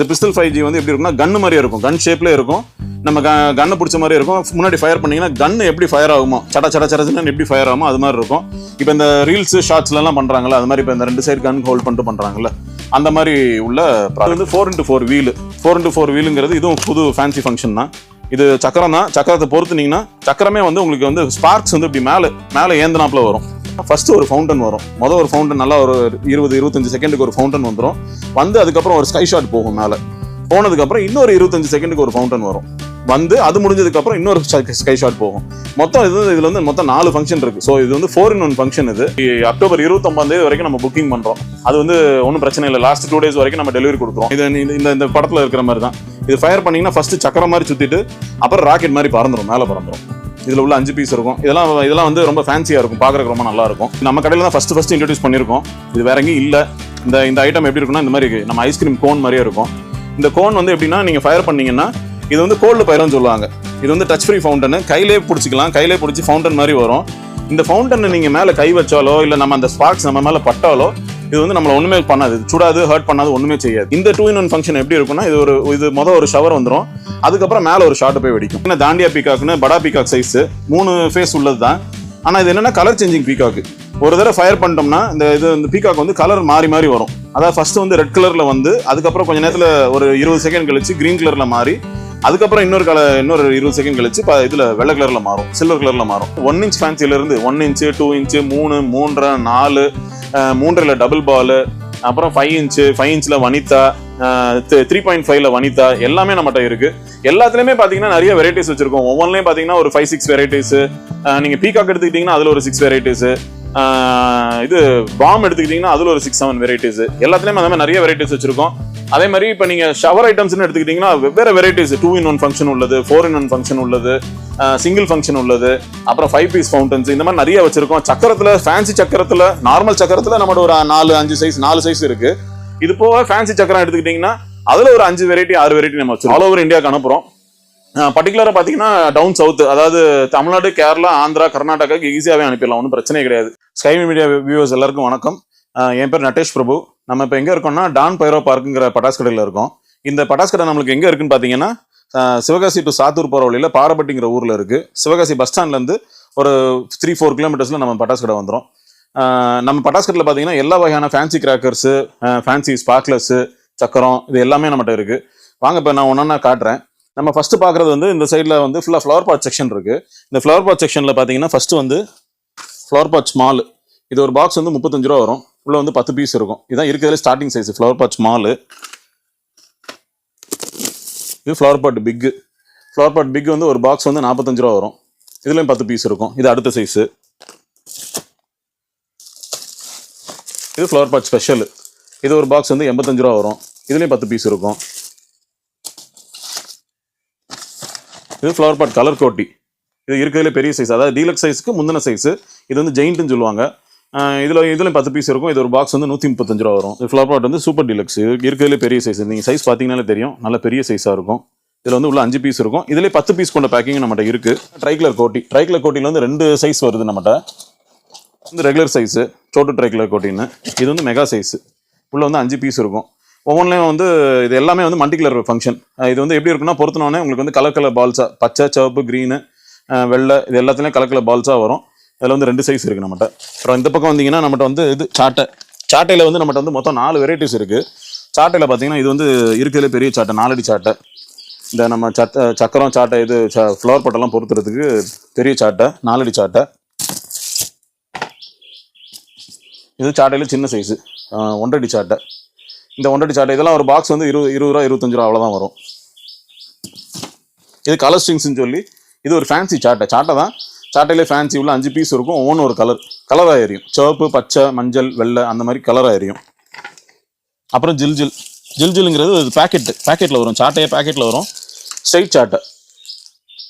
இந்த pistol 5G வந்து எப்படி இருக்கும்னா கன்னு மாதிரியே இருக்கும், கன் ஷேப்லேயே இருக்கும். நம்ம கன்னை பிடிச்ச மாதிரியே இருக்கும். முன்னாடி ஃபயர் பண்ணிங்கன்னா கன்னு எப்படி ஃபயர் ஆகுமோ சடச்சடன்னு எப்படி ஃபயர் ஆகுமோ அது மாதிரி இருக்கும். இப்போ இந்த ரீல்ஸ் ஷார்ட்ஸ்லாம் பண்ணுறாங்களா அது மாதிரி இப்போ இந்த 2 சைடு கன் ஹோல்ட் பண்ணிட்டு பண்ணுறாங்கல்ல அந்த மாதிரி உள்ள வந்து 4x4 வீலு. 4x4 வீலுங்கிறது இதுவும் புது ஃபேன்சி ஃபங்க்ஷன் தான். இது சக்கரம் தான். சக்கரத்தை பொறுத்துனீங்கன்னா சக்கரமே வந்து உங்களுக்கு வந்து ஸ்பார்க்ஸ் வந்து இப்படி மேலே ஏந்தனாப்புல வரும். ஃபர்ஸ்ட் ஒரு ஃபவுண்டன் வரும். ஒரு ஃபவுண்டன் நல்லா ஒரு 20-25 செகண்டுக்கு ஒரு ஃபவுண்டன் வந்துடும். அதுக்கப்புறம் ஒரு ஸ்கை ஷாட் போகும். மேலே போனதுக்கப்புறம் இன்னொரு 25 செகண்டுக்கு ஒரு ஃபவுண்டன் வரும். அது முடிஞ்சதுக்கப்புறம் இன்னொரு ஸ்கை ஷாட் போகும். மொத்தம் இதுல வந்து மொத்தம் 4 ஃபங்க்ஷன் இருக்கு. ஸோ இது வந்து 4-in-1 ஃபங்க்ஷன். இது அக்டோபர் 29 வரைக்கும் நம்ம புக்கிங் பண்றோம். அது வந்து ஒன்றும் பிரச்சனை இல்லை. லாஸ்ட் 2 days வரைக்கும் நம்ம டெலிவரி கொடுக்குறோம். இது இந்த படத்துல இருக்கிற மாதிரி தான். இது ஃபயர் பண்ணீங்கன்னா ஃபர்ஸ்ட் சக்கரம் மாதிரி சுத்திட்டு அப்புறம் ராக்கெட் மாதிரி பறந்துடும், மேலே பறந்துடும். இதுல உள்ள 5 பீஸ் இருக்கும். இதெல்லாம் வந்து ரொம்ப ஃபேன்சியா இருக்கும், பாக்குறதுக்கு ரொம்ப நல்லா இருக்கும். நம்ம கடையில தான் ஃபர்ஸ்ட் இன்ட்ரோடியூஸ் பண்ணிருக்கோம். இது வேற எங்கேயும் இல்ல. இந்த ஐட்டம் எப்படி இருக்குன்னா இந்த மாதிரி நம்ம ஐஸ்கிரீம் கோன் மாதிரியே இருக்கும். இந்த கோன் வந்து எப்படின்னா நீங்க ஃபயர் பண்ணீங்கன்னா இது வந்து கோல்டு பைரன்னு சொல்லுவாங்க. இது வந்து டச் ஃப்ரீ ஃபவுண்டன். கையிலே பிடிச்சிக்கலாம். கையிலே பிடிச்சி ஃபவுண்டன் மாதிரி வரும். இந்த ஃபவுண்டனை நீங்க மேல கை வச்சாலோ இல்ல நம்ம அந்த ஸ்பார்க்ஸ் நம்ம மேல பட்டாலோ இது வந்து நம்மள ஒண்ணுமே பண்ணாது, சுடாது, ஹர்ட் பண்ணாது, ஒண்ணுமே செய்யாது. இந்த 2-in-1 ஃபங்க்ஷன் எப்படி இருக்குன்னா இது ஒரு ஷவர் வந்துடும். அதுக்கப்புறம் மேல ஒரு ஷாட் போய் வெடிக்கும். என்ன தாண்டியா பீகாக்னு படா பீகாக் சைஸ் 3 ஃபேஸ் உள்ளது தான். ஆனா இது என்னன்னா கலர் சேஞ்சிங் பீகாக். ஒரு தடவை ஃபயர் பண்ணிட்டோம்னா இந்த பீகாக் வந்து கலர் மாறி வரும். அதாவது ஃபர்ஸ்ட் வந்து ரெட் கலர்ல வந்து அதுக்கப்புறம் கொஞ்ச நேரத்துல ஒரு 20 செகண்ட் கழிச்சு கிரீன் கலர்ல மாறி அதுக்கப்புறம் இன்னொரு 20 செகண்ட் கழிச்சு இதுல வெள்ளை கலர்ல மாறும், சில்வர் கலர்ல மாறும். 1 inch ஃபேன்சில இருந்து 1 inch 2 inch 3 3 4 3ல டபுள் பால், அப்புறம் 5 inch 5 inchல வனிதா, 3.5ல வனிதா எல்லாமே நம்மகிட்ட இருக்கு. எல்லாத்துலயுமே பாத்தீங்கன்னா நிறைய வெரைட்டிஸ் வச்சிருக்கோம். ஒவ்வொன்றுலயும் பாத்தீங்கன்னா ஒரு 5-6 வெரைட்டிஸ். நீங்க பீகாக் எடுத்துக்கிட்டீங்கன்னா அதுல ஒரு 6 வெரைட்டிஸ். இது பாம் எடுத்துக்கிட்டீங்கன்னா அதுல ஒரு 6-7 வெரைட்டிஸ். எல்லாத்துலயுமே அந்த மாதிரி நிறைய வெரைட்டிஸ் வச்சிருக்கோம். அதே மாதிரி இப்ப நீங்க ஷவர் ஐட்டம்ஸ்னு எடுத்துக்கிட்டீங்கன்னா வெவ்வேறு வெரைட்டிஸ் 2-in-1 ஃபங்க்ஷன் உள்ளது, 4-in-1 ஃபங்க்ஷன் உள்ளது, சிங்கிள் ஃபங்க்ஷன் உள்ளது, அப்புறம் 5 பீஸ் ஃபவுண்டன்ஸ் இந்த மாதிரி நிறைய வச்சிருக்கோம். சக்கரத்துல ஃபேன்சி சக்கரத்துல நார்மல் சக்கரத்துல நம்மளோட ஒரு 4 சைஸ் இருக்கு. இது போக ஃபேன்சி சக்கரம் எடுத்துக்கிட்டீங்கன்னா அதுல ஒரு 5 வெரைட்டி 6 வெரைட்டி நம்ம வச்சிருக்கோம். ஆல் ஓவர் இந்தியாவுக்கு அனுப்புறோம். பர்டிகுலரா பாத்தீங்கன்னா டவுன் சவுத், அதாவது தமிழ்நாடு, கேரளா, ஆந்திரா, கர்நாடகாக்கு ஈஸியாவே அனுப்பிடலாம், ஒன்றும் பிரச்சனையே கிடையாது. ஸ்கை மீடியா வியூவர்ஸ் எல்லாருக்கும் வணக்கம். என் பேர் நட்டேஷ் பிரபு. நம்ம இப்போ எங்க இருக்கோம்னா டான் பைரோ பார்க்குங்கிற பட்டாசு கடையில் இருக்கோம். இந்த பட்டாசு கடை நம்மளுக்கு எங்க இருக்குன்னு பாத்தீங்கன்னா சிவகாசி டு சாத்தூர் போற வழியில பாரப்பட்டிங்கிற ஊர்ல இருக்கு. சிவகாசி பஸ் ஸ்டாண்ட்ல இருந்து ஒரு 3-4 கிலோமீட்டர்ஸ்ல நம்ம பட்டாசு கடை வந்துடும். நம்ம பட்டாசு கடையில் பாத்தீங்கன்னா எல்லா வகையான ஃபேன்சி கிராக்கர்ஸ், ஃபேன்சி ஸ்பார்க்லர்ஸ், சக்கரம் இது எல்லாமே நம்மகிட்ட இருக்கு. வாங்க இப்போ நான் ஒன்னொன்னா காட்டுறேன். நம்ம ஃபர்ஸ்ட் பாக்குறது வந்து இந்த சைட்ல வந்து ஃபுல்லா ஃப்ளவர் பாட் செக்ஷன் இருக்கு. இந்த ஃப்ளவர் பாட் செக்ஷன்ல பாத்தீங்கன்னா ஃபர்ஸ்ட் வந்து ஃப்ளவர் பாட் ஸ்மால். இது ஒரு பாக்ஸ் வந்து 35 ரூபா வரும். உள்ள வந்து 10 பீஸ் இருக்கும். இதான் இருக்கிறதுல starting size flower pot small. இது flower pot big. Flower pot big வந்து ஒரு பாக்ஸ் வந்து 45 ரூபா வரும். இதுலயும் 10 பீஸ் இருக்கும். இது அடுத்த சைஸ். இது ஃப்ளவர் பாட் ஸ்பெஷல். இது ஒரு பாக்ஸ் வந்து 85 ரூபா வரும். இதுலயும் 10 பீஸ் இருக்கும். இது ஃப்ளவர் பாட் கலர் கோட்டி. இது இருக்கிறதுல பெரிய சைஸ், அதாவது டீலக்ஸ் சைஸ்க்கு முந்தின சைஸ். இது வந்து ஜெயிண்ட்னு சொல்லுவாங்க. இதுல 10 பீஸ் இருக்கும். இது ஒரு பாக்ஸ் வந்து 135 ரூபா வரும். ஃப்ளவர் பாட் வந்து சூப்பர் டீலக்ஸ். இருக்கிறதுல பெரிய சைஸ். நீங்க சைஸ் பாத்தீங்கன்னாலே தெரியும், நல்ல பெரிய சைஸா இருக்கும். இதுல வந்து உள்ள 5 பீஸ் இருக்கும். இதுல 10 பீஸ் கொண்ட பேக்கிங் நம்மகிட்ட இருக்கு. ட்ரைகலர் கோட்டி. ட்ரைகலர் கோட்டில வந்து 2 சைஸ் வருது நம்மகிட்ட. வந்து ரெகுலர் சைஸ், சோட்டு ட்ரைகலர் கோட்டின்னு. இது வந்து மெகா சைஸ். உள்ள வந்து 5 பீஸ் இருக்கும். ஒவ்வொன்றுலையும் வந்து இது எல்லாமே வந்து மல்டி கலர் ஃபங்க்ஷன். இது வந்து எப்படி இருக்குன்னா பொறுத்தனோடனே உங்களுக்கு வந்து கலர் பால்ஸா, பச்சை, சிவப்பு, கிரீனு, வெள்ளை, இது எல்லாத்துலேயும் கலர் பால்ஸா வரும். அதில் வந்து 2 சைஸ் இருக்கு நம்மகிட்ட. அப்புறம் இந்த பக்கம் வந்தீங்கன்னா நம்மகிட்ட வந்து இது சாட்டையில் வந்து நம்மகிட்ட வந்து மொத்தம் 4 வெரைட்டிஸ் இருக்கு. சாட்டையில் பார்த்தீங்கன்னா இது வந்து இருக்கிறதுல பெரிய சாட்டை, 4 அடி சாட்டை. இந்த நம்ம சக்கரம் சாட்டை, இது ஃப்ளவர் பட்டெல்லாம் பொறுத்துறதுக்கு பெரிய சாட்டை, 4 அடி சாட்டை. இது சாட்டையில சின்ன சைஸு, 1 அடி சாட்டை. இந்த 1 அடி சாட்டை இதெல்லாம் ஒரு பாக்ஸ் வந்து 20 ரூபா 25 ரூபா அவ்வளோதான் வரும். இது கலர் ஸ்ட்ரிங்ஸ்ன்னு சொல்லி இது ஒரு ஃபேன்சி சாட்டை தான். சாட்டையிலே ஃபேன்சி உள்ள 5 பீஸ் இருக்கும். ஒவ்வொன்று ஒரு கலராக எரியும். சிவப்பு, பச்சை, மஞ்சள், வெள்ளை அந்த மாதிரி கலராக எரியும். அப்புறம் ஜில்ஜில்ங்கிறது பேக்கெட்டில் வரும். சாட்டையே பேக்கெட்டில் வரும். ஸ்ட்ரைட் சாட்டை.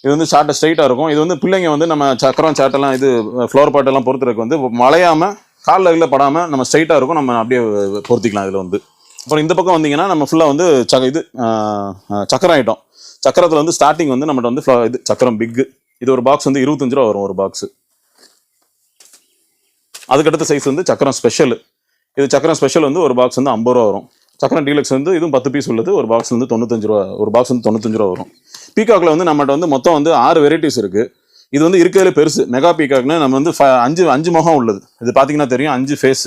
இது வந்து சாட்டை ஸ்ட்ரைட்டாக இருக்கும். இது வந்து பிள்ளைங்க வந்து நம்ம சக்கரம் சாட்டெல்லாம் இது ஃப்ளவர் பாட்டெல்லாம் பொறுத்துறதுக்கு வந்து மலையாமல் காலில் இதில் படாமல் நம்ம ஸ்ட்ரைட்டாக இருக்கும். நம்ம அப்படியே பொருத்திக்கலாம் இதில் வந்து. அப்புறம் இந்த பக்கம் வந்தீங்கன்னா நம்ம ஃபுல்லாக வந்து சக்கரம் ஐட்டம். சக்கரத்தில் வந்து ஸ்டார்டிங் வந்து நம்மகிட்ட வந்து இது சக்கரம் பிக்கு. இது ஒரு பாக்ஸ் வந்து 25 ரூபா வரும் ஒரு பாக்ஸ். அதுக்கடுத்த சைஸ் வந்து சக்கரம் ஸ்பெஷல். இது சக்கரம் ஸ்பெஷல் வந்து ஒரு பாக்ஸ் வந்து 50 ரூபா வரும். சக்கரம் டீலக்ஸ் வந்து இதுவும் 10 பீஸ் உள்ளது. ஒரு பாக்ஸ் வந்து 95 ரூபா, ஒரு பாக்ஸ் வந்து 95 ரூபா வரும். பீகாக்ல வந்து நம்மகிட்ட வந்து மொத்தம் வந்து 6 வெரைட்டிஸ் இருக்கு. இது வந்து இருக்கிறதுல பெருசு மெகா பீகாக்னு நம்ம வந்து 5 முகம் உள்ளது. இது பார்த்தீங்கன்னா தெரியும், 5 ஃபேஸ்,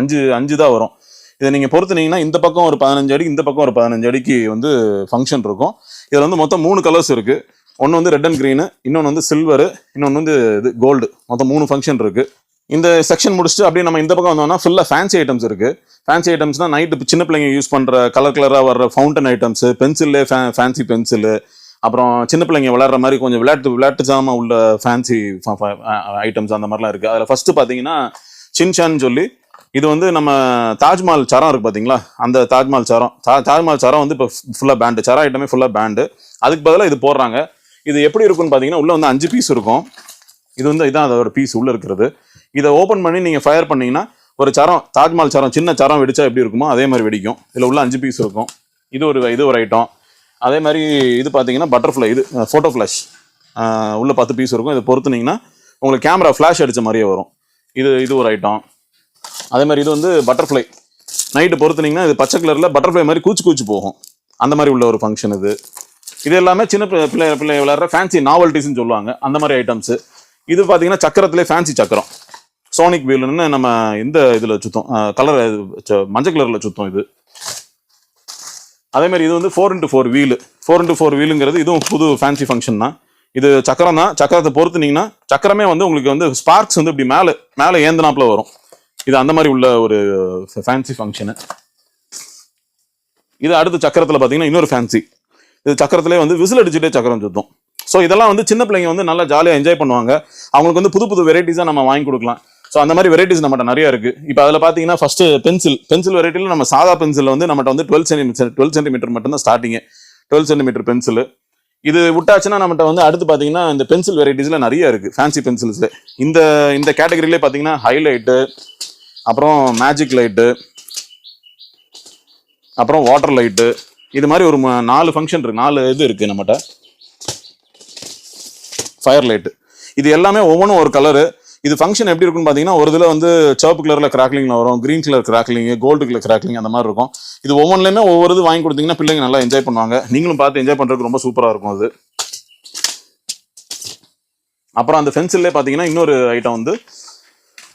5 தான் வரும். இதை நீங்கள் பொறுத்துனீங்கன்னா இந்த பக்கம் ஒரு 15 அடி, இந்த பக்கம் ஒரு 15 அடிக்கு வந்து ஃபங்க்ஷன் இருக்கும். இதில் வந்து மொத்தம் 3 கலர்ஸ் இருக்கு. ஒன்று வந்து ரெட் அண்ட் க்ரீனு, இன்னொன்று வந்து சில்வரு, இன்னொன்று வந்து இது கோல்டு. மொத்தம் 3 ஃபங்க்ஷன் இருக்கு. இந்த செக்ஷன் முடிச்சுட்டு அப்படியே நம்ம இந்த பக்கம் வந்தோம்னா ஃபுல்லாக ஃபேன்சி ஐட்டம்ஸ் இருக்கு. ஃபேன்சி ஐட்டம்ஸ்னா நைட்டு சின்ன பிள்ளைங்க யூஸ் பண்ணுற கலராக வர்ற ஃபவுண்டன் ஐட்டம்ஸ், பென்சில்லே ஃபேன்சி பென்சிலு, அப்புறம் சின்ன பிள்ளைங்க விளையாடுற மாதிரி கொஞ்சம் விளையாட்டு சாமா உள்ள ஃபேன்சி ஐட்டம்ஸ் அந்த மாதிரிலாம் இருக்குது. அதில் ஃபஸ்ட்டு பார்த்தீங்கன்னா சின்சான்னு சொல்லி, இது வந்து நம்ம தாஜ்மஹால் சரம் இருக்குது பார்த்தீங்களா, அந்த தாஜ்மஹால் சரம் வந்து இப்போ ஃபுல்லாக பேண்டு, சரம் ஐட்டமே ஃபுல்லாக பேண்டு. அதுக்கு பதிலாக இது போடுறாங்க. இது எப்படி இருக்குன்னு பார்த்தீங்கன்னா உள்ளே வந்து 5 பீஸ் இருக்கும். இது வந்து இதான் அதோட பீஸ் உள்ளே இருக்கிறது. இதை ஓப்பன் பண்ணி நீங்கள் ஃபயர் பண்ணிங்கன்னா ஒரு சரம், தாஜ்மஹால் சரம், சின்ன சரம் வெடிச்சா எப்படி இருக்குமோ அதே மாதிரி வெடிக்கும். இதில் உள்ள 5 பீஸ் இருக்கும். இது ஒரு ஐட்டம். அதே மாதிரி இது பார்த்தீங்கன்னா பட்டர்ஃப்ளை, இது ஃபோட்டோ ஃப்ளாஷ், உள்ள 10 பீஸ் இருக்கும். இதை பொறுத்துனீங்கன்னா உங்களுக்கு கேமரா ஃப்ளாஷ் அடித்த மாதிரியே வரும். இது ஒரு ஐட்டம். அதே மாதிரி இது வந்து பட்டர்ஃப்ளை, நைட்டு பொறுத்துனீங்கன்னா இது பச்சை கலரில் பட்டர்ஃப்ளை மாதிரி கூச்சு போகும். அந்த மாதிரி உள்ள ஒரு ஃபங்க்ஷன் இது. இது எல்லாமே சின்ன பிள்ளை விளையாடுற ஃபேன்சி நாவல்டிஸ்ன்னு சொல்லுவாங்க, அந்த மாதிரி ஐட்டம்ஸு. இது பார்த்தீங்கன்னா சக்கரத்திலே ஃபேன்சி சக்கரம், சோனிக் வீலுன்னு நம்ம இந்த இதில் சுத்தம், கலர் மஞ்சள் கலரில் சுத்தம் இது. அதே மாதிரி இது வந்து 4x4 வீலு. 4x4 வீலுங்கிறது இதுவும் புது ஃபேன்சி ஃபங்க்ஷன் தான். இது சக்கரம் தான். சக்கரத்தை பொறுத்துனீங்கன்னா சக்கரமே வந்து உங்களுக்கு வந்து ஸ்பார்க்ஸ் வந்து இப்படி மேலே ஏந்தனாப்புல வரும். இது அந்த மாதிரி உள்ள ஒரு ஃபேன்சி ஃபங்க்ஷனு. இது அடுத்த சக்கரத்தில் பார்த்தீங்கன்னா இன்னொரு ஃபேன்சி. இது சக்கரத்திலே வந்து விசில் அடிச்சுட்டே சக்கரம் சுத்தம். ஸோ இதெல்லாம் வந்து சின்ன பிள்ளைங்க வந்து நல்லா ஜாலியாக என்ஜாய் பண்ணுவாங்க. அவங்களுக்கு வந்து புது வெரைட்டிஸாக நம்ம வாங்கி கொடுக்கலாம். ஸோ அந்த மாதிரி வெரைட்டிஸ் நம்மகிட்ட நிறைய இருக்குது. இப்போ அதில் பார்த்தீங்கன்னா ஃபஸ்ட்டு பென்சில் வெரைட்டியில் நம்ம சாதா பென்சில் வந்து நம்மகிட்ட வந்து 12 சென்டிமீட்டர் மட்டும்தான் ஸ்டார்டிங்கு. 12 centimetre pencil. இது விட்டாச்சுன்னா நம்மகிட்ட வந்து அடுத்து பார்த்தீங்கன்னா இந்த பென்சில் வெரைட்டிஸில் நிறைய இருக்குது. ஃபேன்சி பென்சில்ஸில் இந்த கேட்டகரியிலே பார்த்தீங்கன்னா ஹைலைட்டு, அப்புறம் மேஜிக் லைட்டு, அப்புறம் வாட்டர் லைட்டு, இது மாதிரி ஒரு 4 ஃபங்க்ஷன் இருக்குது. 4 இது இருக்குது நம்மகிட்ட. ஃபயர் லைட்டு, இது எல்லாமே ஒவ்வொன்றும் ஒரு கலரு. இது ஃபங்க்ஷன் எப்படி இருக்குன்னு பார்த்தீங்கன்னா ஒரு இதில் வந்து சிவப்பு கலரில் கிராக்லிங்கில் வரும், green colour crackling, gold colour crackling, அந்த மாதிரி இருக்கும். இது ஒவ்வொன்றுலையுமே ஒவ்வொரு இது வாங்கி கொடுத்தீங்கன்னா பிள்ளைங்க நல்லா என்ஜாய் பண்ணுவாங்க. நீங்களும் பார்த்து என்ஜாய் பண்ணுறதுக்கு ரொம்ப சூப்பராக இருக்கும் அது. அப்புறம் அந்த பென்சில்லே பார்த்தீங்கன்னா இன்னொரு ஐட்டம் வந்து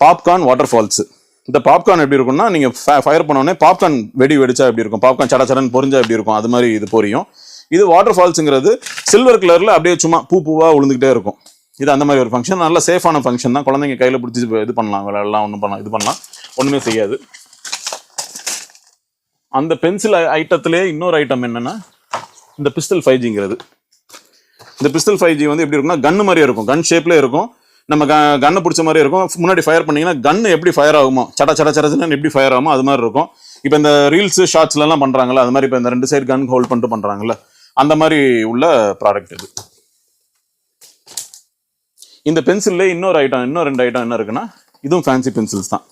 பாப்கார்ன் வாட்டர் ஃபால்ஸ். இந்த பாப்கார்ன் எப்படி இருக்கும்னா நீங்கள் ஃபயர் பண்ணோடனே பாப்கார்ன் வெடிச்சா எப்படி இருக்கும், பாப்கார்ன் சடன்னு பொரிஞ்சா எப்படி இருக்கும், அது மாதிரி இது பொரியும். இது வாட்டர் ஃபால்ஸுங்கிறது சில்வர் கலரில் அப்படியே சும்மா பூவாக விழுந்துக்கிட்டே இருக்கும். இது அந்த மாதிரி ஒரு ஃபங்க்ஷன், நல்ல சேஃபான ஃபங்க்ஷன் தான். குழந்தைங்க கையில் பிடிச்சி இது பண்ணலாம், விளையாடலாம், இது பண்ணலாம், ஒன்றுமே செய்யாது. அந்த பென்சில் ஐட்டத்திலே இன்னொரு ஐட்டம் என்னன்னா இந்த பிஸ்டல் 5Gங்கிறது. இந்த பிஸ்டல் 5G வந்து எப்படி இருக்குன்னா கன்னு மாதிரியே இருக்கும், கன் ஷேப்லேயே இருக்கும். நம்ம கன்னை பிடிச்ச மாதிரியே இருக்கும். முன்னாடி ஃபயர் பண்ணிங்கன்னா கன்னு எப்படி ஃபயர் ஆகுமோ, சடச்சுன்னு எப்படி ஃபயர் ஆகுமோ அது மாதிரி இருக்கும். இப்போ இந்த ரீல்ஸு ஷார்ட்ஸ்லாம் பண்ணுறாங்களா, அது மாதிரி இப்போ இந்த 2 சைடு கன் ஹோல்ட் பண்ணிட்டு பண்ணுறாங்கல்ல, அந்த மாதிரி உள்ள ப்ராடக்ட் இது. இந்த பென்சில்லே இன்னும் 2 ஐட்டம் என்ன இருக்குன்னா இதுவும் ஃபேன்சி பென்சில்ஸ் தான்.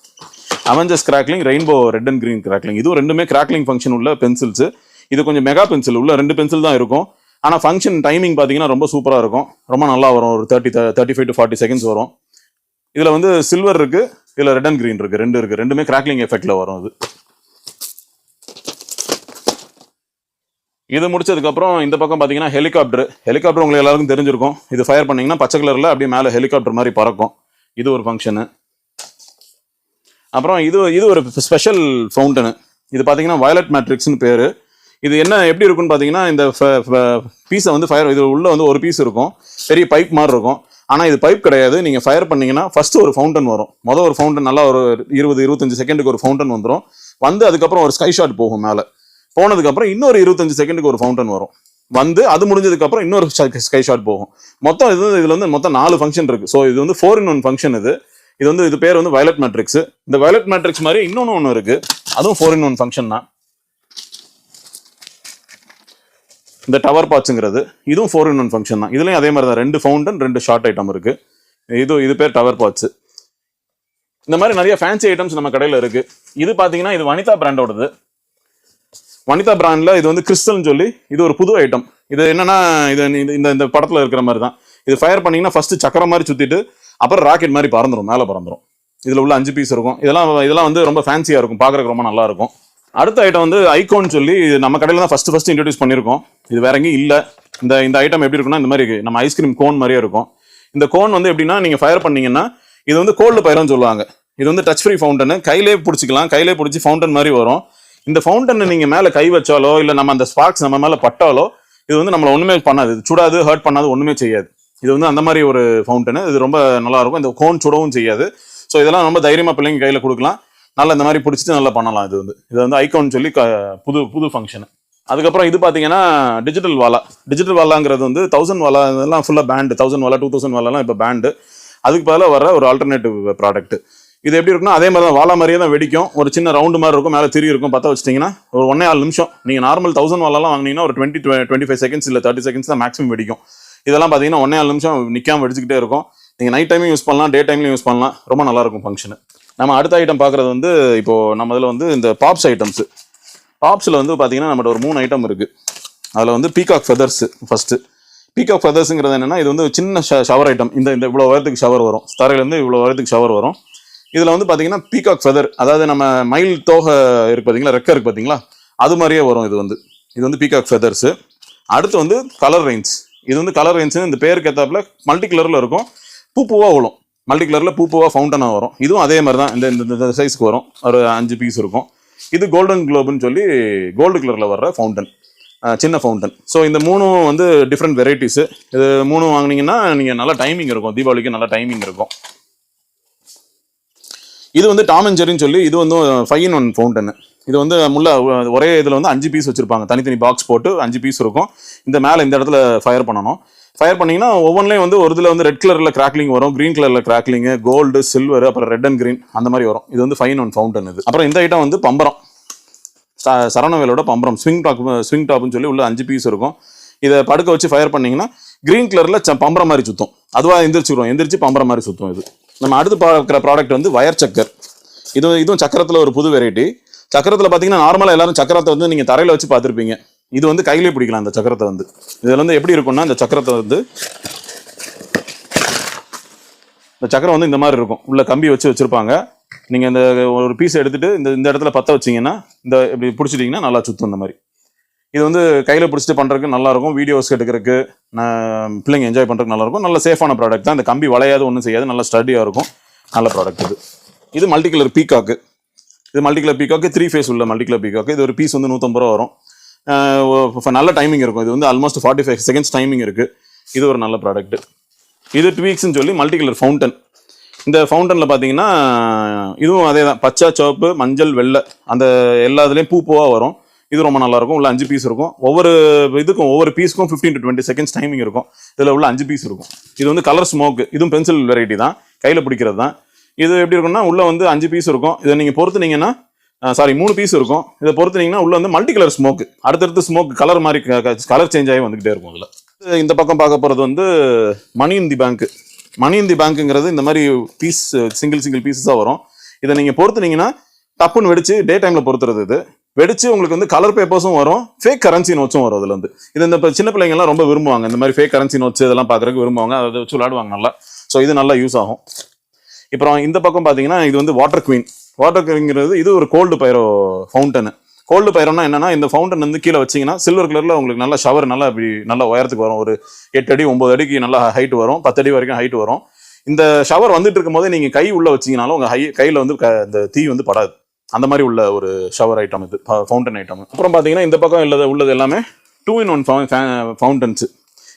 Avengers crackling, rainbow red and green crackling. இதுவும் ரெண்டுமே கிராக்லிங் ஃபங்க்ஷன் உள்ள பென்சில்ஸ். இது கொஞ்சம் மெகா பென்சில் உள்ள 2 பென்சில் தான் இருக்கும். ஆனால் ஃபங்க்ஷன் டைமிங் பார்த்தீங்கன்னா ரொம்ப சூப்பராக இருக்கும், ரொம்ப நல்லா வரும். ஒரு 35 to 40 செகண்ட்ஸ் வரும். இதில் வந்து சில்வர் இருக்குது, இதில் ரெட் அண்ட் கிரீன் இருக்குது, 2 இருக்குது. ரெண்டுமே கிராக்லிங் எஃபெக்டில் வரும். இது முடிச்சதுக்கப்புறம் இந்த பக்கம் பார்த்தீங்கன்னா ஹெலிகாப்டர் உங்களுக்கு எல்லாருக்கும் தெரிஞ்சிருக்கும். இது ஃபயர் பண்ணிங்கன்னா பச்சை கலரில் அப்படியே மேலே ஹெலிகாப்டர் மாதிரி பறக்கும். இது ஒரு ஃபங்க்ஷனு. அப்புறம் இது ஒரு ஸ்பெஷல் ஃபவுண்டனு. இது பார்த்தீங்கன்னா வயலட் மேட்ரிக்ஸ்னு பேர். இது என்ன எப்படி இருக்குன்னு பார்த்தீங்கன்னா இந்த பீஸை வந்து ஃபயர், இது உள்ள வந்து ஒரு பீஸ் இருக்கும், பெரிய பைப் மாதிரி இருக்கும். ஆனால் இது பைப் கிடையாது. நீங்கள் ஃபயர் பண்ணிங்கன்னா ஃபஸ்ட்டு ஒரு ஃபவுண்டன் வரும். ஒரு ஃபவுண்டன் நல்லா ஒரு 20-25 செகண்டுக்கு ஒரு ஃபவுண்டன் வந்துடும். அதுக்கப்புறம் ஒரு ஸ்கை ஷாட் போகும். மேலே போனதுக்கப்புறம் இன்னொரு 25 செகண்டுக்கு ஒரு ஃபவுண்டன் வரும். அது முடிஞ்சதுக்கப்புறம் இன்னொரு ஸ்கை ஷாட் போகும். மொத்தம் இதில் வந்து மொத்தம் 4 ஃபங்க்ஷன் இருக்குது. ஸோ இது வந்து 4-in-1 ஃபங்க்ஷன். இது பேர் வந்து வயலட் மேட்ரிக்ஸ். இந்த வயலட் மேட்ரிக்ஸ் மாதிரி இன்னொன்று இருக்குது, அதுவும் 4-in-1 ஃபங்க்ஷன் தான். இந்த டவர் பாட்ஸுங்கிறது இதுவும் 4-in-1 ஃபங்க்ஷன் தான். இதுலேயும் அதே மாதிரி தான், 2 ஃபவுண்டன் 2 ஷார்ட் ஐட்டம் இருக்குது. இது பேர் டவர் பாட்ஸு. இந்த மாதிரி நிறைய ஃபேன்சி ஐட்டம்ஸ் நம்ம கடையில் இருக்குது. இது பார்த்தீங்கன்னா இது வனிதா பிராண்டோடது. வனிதா பிராண்டில் இது வந்து கிறிஸ்டல்னு சொல்லி இது ஒரு புது ஐட்டம். இது என்னன்னா இது இந்த படத்தில் இருக்கிற மாதிரி தான். இது ஃபயர் பண்ணிங்கன்னா ஃபஸ்ட்டு சக்கரம் மாதிரி சுற்றிட்டு அப்புறம் ராக்கெட் மாதிரி மேலே பறந்துடும். இதில் உள்ள 5 பீஸ் இருக்கும். இதெல்லாம் வந்து ரொம்ப ஃபேன்சியாக இருக்கும், பார்க்குறதுக்கு ரொம்ப நல்லா இருக்கும். அடுத்த ஐட்டம் வந்து ஐகோன் சொல்லி நம்ம கடையில் தான் ஃபர்ஸ்ட் இன்ட்ரடியூஸ் பண்ணியிருக்கோம். இது வேற எங்கேயும் இல்லை. இந்த ஐட்டம் எப்படி இருக்குன்னா இந்த மாதிரி நம்ம ஐஸ்கிரீம் கோன் மாதிரியே இருக்கும். இந்த கோன் வந்து எப்படின்னா நீங்கள் ஃபயர் பண்ணீங்கன்னா இது வந்து கோல்டு பைரன்னு சொல்லுவாங்க. இது வந்து டச் ஃப்ரீ ஃபவுண்டன், கையிலே பிடிச்சிக்கலாம். கையிலே பிடிச்சி ஃபவுண்டன் மாதிரி வரும். இந்த ஃபவுண்டன் நீங்கள் மேலே கை வச்சாலோ இல்லை நம்ம அந்த ஸ்பார்க்ஸ் நம்ம மேலே பட்டாலோ இது வந்து நம்மளை ஒன்றுமே பண்ணாது. சுடாது, ஹர்ட் பண்ணாது, ஒன்றுமே செய்யாது. இது வந்து அந்த மாதிரி ஒரு ஃபவுண்டனு. இது ரொம்ப நல்லா இருக்கும். இந்த கோன் சுடவும் செய்யாது. ஸோ இதெல்லாம் ரொம்ப தைரியமாக பிள்ளைங்க கையில் கொடுக்கலாம். நல்லா இந்த மாதிரி பிடிச்சிட்டு நல்லா பண்ணலாம். இது வந்து ஐகான் சொல்லி புது ஃபங்க்ஷனு. அதுக்கப்புறம் இது பார்த்தீங்கன்னா டிஜிட்டல் வாலாங்கிறது வந்து 1000 வாலா இதெல்லாம் ஃபுல்லாக பேண்டு. 1000 வாலா 2000 வாலாலாம் இப்போ பேண்டு. அதுக்கு பதிலாக வர ஒரு ஆல்டர்னேட்டிவ் ப்ராடக்ட். இது எப்படி இருக்குன்னா அதே மாதிரி தான் வாலா மாதிரியே தான் வெடிக்கும். ஒரு சின்ன ரவுண்டு மாதிரி இருக்கும், மேலே திரி இருக்கும். பற்ற வச்சிட்டிங்கன்னா ஒரு 1.5 நிமிஷம். நீங்கள் நார்மல் 1000 வாலாலாம் வாங்கினீங்கன்னா ஒரு 25 செகண்ட்ஸ் இல்லை 30 செகண்ட்ஸ் தான் மேக்ஸிமம் வெடிக்கும். இதெல்லாம் பார்த்தீங்கன்னா 1.5 நிமிஷம் நிற்காம வெடிச்சுக்கிட்டே இருக்கும். நீங்கள் நைட் டைமையும் யூஸ் பண்ணலாம், டே டைம்லையும் யூஸ் பண்ணலாம். ரொம்ப நல்லாயிருக்கும் ஃபங்க்ஷனு. நம்ம அடுத்த ஐட்டம் பார்க்குறது வந்து இப்போது நம்ம இதில் வந்து இந்த பாப்ஸ் ஐட்டம்ஸு. பாப்ஸில் வந்து பார்த்தீங்கன்னா நம்மகிட்ட ஒரு 3 ஐட்டம் இருக்குது. அதில் வந்து பீகாக் ஃபெதர்ஸு ஃபஸ்ட்டு. பீகாக் ஃபெதர்ஸுங்கிறது என்னென்னா இது வந்து சின்ன ஷவர் ஐட்டம். இந்த இவ்வளோ உயரத்துக்கு ஷவர் வரும். தரையிலேருந்து இவ்வளோ உயரத்துக்கு ஷவர் வரும். இதில் வந்து பார்த்தீங்கன்னா பீகாக் ஃபெதர், அதாவது நம்ம மயில் தோகை இருக்குது பார்த்தீங்களா, ரெக்கை இருக்குது பார்த்தீங்களா, அது மாதிரியே வரும். இது வந்து பீகாக் ஃபெதர்ஸு. அடுத்து வந்து கலர் ரெயின்ஸ். இது வந்து கலர் ரெயின்ஸ்னு இந்த பேருக்கு ஏற்றாப்புல மல்டி கலரில் இருக்கும். பூவாக விழும். மல்டி கலரில் பூவாக ஃபவுண்டனாக வரும். இதுவும் அதே மாதிரி தான் இந்த சைஸ்க்கு வரும். ஒரு 5 பீஸ் இருக்கும். இது கோல்டன் குளோப்னு சொல்லி கோல்டு கலரில் வர்ற ஃபவுண்டன், சின்ன ஃபவுண்டன். ஸோ இந்த 3 வந்து டிஃப்ரெண்ட் வெரைட்டிஸு. இது 3 வாங்கினீங்கன்னா நீங்கள் நல்லா டைமிங் இருக்கும். தீபாவளிக்கு நல்லா டைமிங் இருக்கும். இது வந்து டாம் அண்ட் ஜெரின்னு சொல்லி இது வந்து 5-in-1 ஃபவுண்டனு. இது வந்து ஒரே இதில் வந்து 5 பீஸ் வச்சுருப்பாங்க. தனித்தனி பாக்ஸ் போட்டு 5 பீஸ் இருக்கும். இந்த மேலே இந்த இடத்துல ஃபயர் பண்ணணும். ஃபயர் பண்ணிங்கன்னா ஒவ்வொன்றிலையும் வந்து ஒரு இதில் வந்து ரெட் கலரில் கிராக்லிங் வரும், க்ரீன் கலரில் கிராக்லிங்கு, கோல்டு, சில்வர், அப்புறம் ரெட் அண்ட் க்ரீன் அந்த மாதிரி வரும். இது வந்து 5-in-1 ஃபவுண்டன். இது அப்புறம் இந்த ஐட்டம் வந்து பம்பரம், சரவணவேலோட பம்பரம், ஸ்விங் டாப்னு சொல்லி உள்ள 5 பீஸ் இருக்கும். இதை படுக்க வச்சு ஃபயர் பண்ணிங்கன்னா க்ரீன் கலரில் பம்பரம் மாதிரி சுற்றும். அதுவாக எந்திரிச்சு பம்பரம் மாதிரி சுற்றும். இது நம்ம அடுத்து பார்க்குற ப்ராடக்ட் வந்து வயர் சக்கர். இதுவும் சக்கரத்தில் ஒரு புது வெரைட்டி. சக்கரத்தில் பார்த்தீங்கன்னா நார்மலாக எல்லாரும் சக்கரத்தை வந்து நீங்கள் தரையில் வச்சு பார்த்துருப்பீங்க. இது வந்து கையிலே பிடிக்கலாம். இந்த சக்கரத்தை வந்து இதில் வந்து எப்படி இருக்கும்னா இந்த சக்கரத்தை வந்து இந்த சக்கரம் வந்து இந்த மாதிரி இருக்கும். உள்ள கம்பி வச்சுருப்பாங்க. நீங்கள் இந்த ஒரு பீஸ் எடுத்துகிட்டு இந்த இடத்துல பற்ற வச்சிங்கன்னா இந்த இப்படி பிடிச்சிட்டிங்கன்னா நல்லா சுற்றும். இந்த மாதிரி இது வந்து கையில் பிடிச்சிட்டு பண்ணுறதுக்கு நல்லாயிருக்கும். வீடியோஸ் எடுக்கிறதுக்கு பிள்ளைங்க என்ஜாய் பண்ணுறதுக்கு நல்லாயிருக்கும். நல்ல சேஃபான ப்ராடக்ட் தான். இந்த கம்பி வளையாது, ஒன்றும் செய்யாது, நல்லா ஸ்டடியாக இருக்கும். நல்ல ப்ராடக்ட் இது மல்டி கலர் பீகாக்கு. இது மல்டி கலர் பீகாக்கு 3 ஃபேஸ் உள்ள மல்டி கலர் பீகாக்கு. இது ஒரு பீஸ் வந்து 150 ரூபா வரும். நல்ல டைமிங் இருக்கும். இது வந்து ஆல்மோஸ்ட் 45 செகண்ட்ஸ் டைமிங் இருக்குது. இது ஒரு நல்ல ப்ராடக்ட். இது ட்வீக்ஸ்ன்னு சொல்லி மல்டி கலர் ஃபவுண்டன். இந்த ஃபவுண்டனில் பார்த்தீங்கன்னா இதுவும் அதே தான், பச்சை, சிவப்பு, மஞ்சள், வெள்ளை, அந்த எல்லா இதுலேயும் பூவாக வரும். இது ரொம்ப நல்லாயிருக்கும். உள்ள 5 பீஸ் இருக்கும். ஒவ்வொரு பீஸுக்கும் 15 to 20 செகண்ட்ஸ் டைமிங் இருக்கும். இதில் உள்ள 5 பீஸ் இருக்கும். இது வந்து கலர் ஸ்மோக்கு. இதுவும் பென்சில் வெரைட்டி தான், கையில் பிடிக்கிறது தான். இது எப்படி இருக்குன்னா உள்ள வந்து 5 பீஸ் இருக்கும். இதை நீங்கள் பொறுத்துனீங்கன்னா 3 பீஸ் இருக்கும். இதை பொறுத்துனீங்கன்னா உள்ள வந்து மல்டி கலர் ஸ்மோக்கு. அடுத்தடுத்து ஸ்மோக் கலர் மாதிரி கலர் சேஞ்ச் ஆகி வந்துகிட்டே இருக்கும். இதில் இந்த பக்கம் பார்க்க போகிறது வந்து மணி இன் தி பேங்க். மணி இன் தி பேங்க்குங்கிறது இந்த மாதிரி பீஸ் சிங்கிள் பீஸஸாக வரும். இதை நீங்கள் பொறுத்துனீங்கன்னா டப்புன்னு வெடிச்சு டே டைமில் பொறுத்துறது. இது வெடிச்சு உங்களுக்கு வந்து கலர் பேப்பர்ஸும் வரும், ஃபேக் கரன்சி நோட்ஸும் வரும். அதில் வந்து இந்த சின்ன பிள்ளைங்கலாம் ரொம்ப விரும்புவாங்க. இந்த மாதிரி ஃபேக் கரன்சி நோட்ஸ் இதெல்லாம் பார்க்குறதுக்கு விரும்புவாங்க. அதை வச்சு விளையாடுவாங்க நல்லா. ஸோ இது நல்லா யூஸ் ஆகும். அப்புறம் இந்த பக்கம் பார்த்தீங்கன்னா இது வந்து வாட்டர் குவீன்ங்கிறது இது ஒரு கோல்டு பைரோ ஃபவுண்டனு. கோல்டு பைரோனா என்னன்னா இந்த ஃபவுண்டன் வந்து கீழே வச்சிங்கன்னா சில்வர் கலரில் உங்களுக்கு நல்லா ஷவர் நல்லா இப்படி நல்லா உயரத்துக்கு வரும். ஒரு 8 அடி 9 அடிக்கு நல்லா ஹைட் வரும். 10 அடி வரைக்கும் ஹைட் வரும். இந்த ஷவர் வந்துட்டு இருக்கும் போதே நீங்கள் கை உள்ள வச்சிங்கனாலும் உங்கள் கையில் வந்து இந்த தீ வந்து படாது. அந்த மாதிரி உள்ள ஒரு ஷவர் ஐட்டம் இது, ஃபவுண்டன் ஐட்டம். அப்புறம் பார்த்தீங்கன்னா இந்த பக்கம் உள்ளது எல்லாமே 2-in-1 ஃபவுண்டன்ஸு.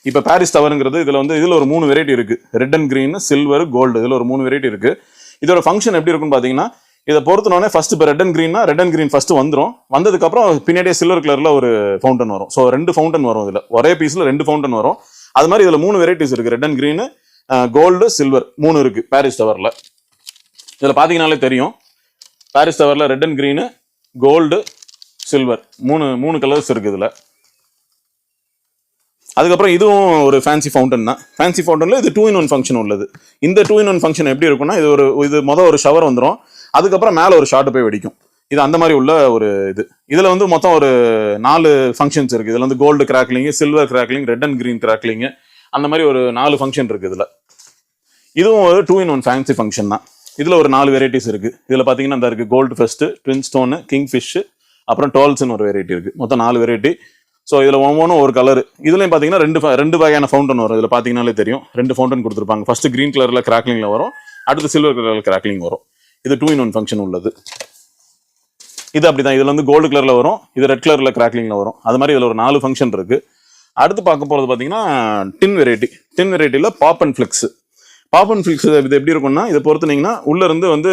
இப்போ பாரிஸ் டவருங்கிறது இதில் ஒரு 3 வெரைட்டி இருக்குது. Red and green, silver, gold. இதில் ஒரு 3 வெரைட்டி இருக்குது. இதோட ஃபங்க்ஷன் எப்படி இருக்குன்னு பார்த்தீங்கன்னா இதை பொறுத்தனோடனே ஃபர்ஸ்ட் இப்போ ரெட் அண்ட் க்ரீன் ஃபர்ஸ்ட் வந்துடும். வந்ததுக்கப்புறம் பின்னாடியே சில்வர் கலரில் ஒரு ஃபவுண்டன் வரும். ஸோ 2 ஃபவுண்டன் வரும். இதில் ஒரே பீஸில் 2 ஃபவுண்டன் வரும். அது மாதிரி இதில் 3 வெரைட்டிஸ் இருக்குது. Red and green, gold, silver 3 இருக்குது பாரிஸ் டவரில். இதில் பார்த்தீங்கன்னாலே தெரியும். பாரிஸ் டவரில் red and green, gold, silver 3 colours இருக்குது இதில். அதுக்கப்புறம் இதுவும் ஒரு ஃபேன்சி ஃபவுண்டன் தான். ஃபேன்சி ஃபவுண்டனில் இது 2-in-1 ஃபங்க்ஷன் உள்ளது. இந்த 2-in-1 ஃபங்க்ஷன் எப்படி இருக்குன்னா இது ஒரு ஷவர் வந்துடும். அதுக்கப்புறம் மேலே ஒரு ஷார்ட் போய் வெடிக்கும். இது அந்த மாதிரி உள்ள ஒரு இதில் வந்து மொத்தம் ஒரு 4 ஃபங்க்ஷன்ஸ் இருக்குது. இதில் வந்து gold crackling, silver crackling, red and green crackling, அந்த மாதிரி ஒரு 4 ஃபங்க்ஷன் இருக்குது இதில். இதுவும் ஒரு 2-in-1 ஃபேன்சி ஃபங்க்ஷன் தான். இதில் ஒரு 4 வெரைட்டிஸ் இருக்குது. இதில் பார்த்தீங்கன்னா இந்த இருக்குது gold fest, twin stone, king fish, அப்புறம் டுவெல்ஸ்னு ஒரு வெரைட்டி இருக்கு. மொத்தம் 4 வெரைட்டி. ஸோ இதில் ஒவ்வொன்றும் ஒரு கலர். இதுலையும் பார்த்தீங்கன்னா ரெண்டு வகையான ஃபவுண்டன் வரும். இதில் பார்த்தீங்கன்னாலே தெரியும் 2 ஃபவுண்டன் கொடுத்துருப்பாங்க. ஃபர்ஸ்ட் கிரீன் கலரில் கிராக்லிங்கில் வரும், அடுத்து சில்வர் கலரில் கிராக்லிங் வரும். இது 2-in-1 ஃபங்க்ஷன் உள்ளது. இது அப்படிதான். இதுல வந்து கோல்டு கலர்ல வரும், இது ரெட் கலர்ல கிராக்லிங்ல வரும். அது மாதிரி இதுல ஒரு 4 ஃபங்க்ஷன் இருக்கு. அடுத்து பார்க்க போறது பாத்தீங்கன்னா டின் வெரைட்டில pop and flicks. Pop and flicks இது எப்படி இருக்கும்னா, இதை பொறுத்துனீங்கன்னா உள்ள இருந்து வந்து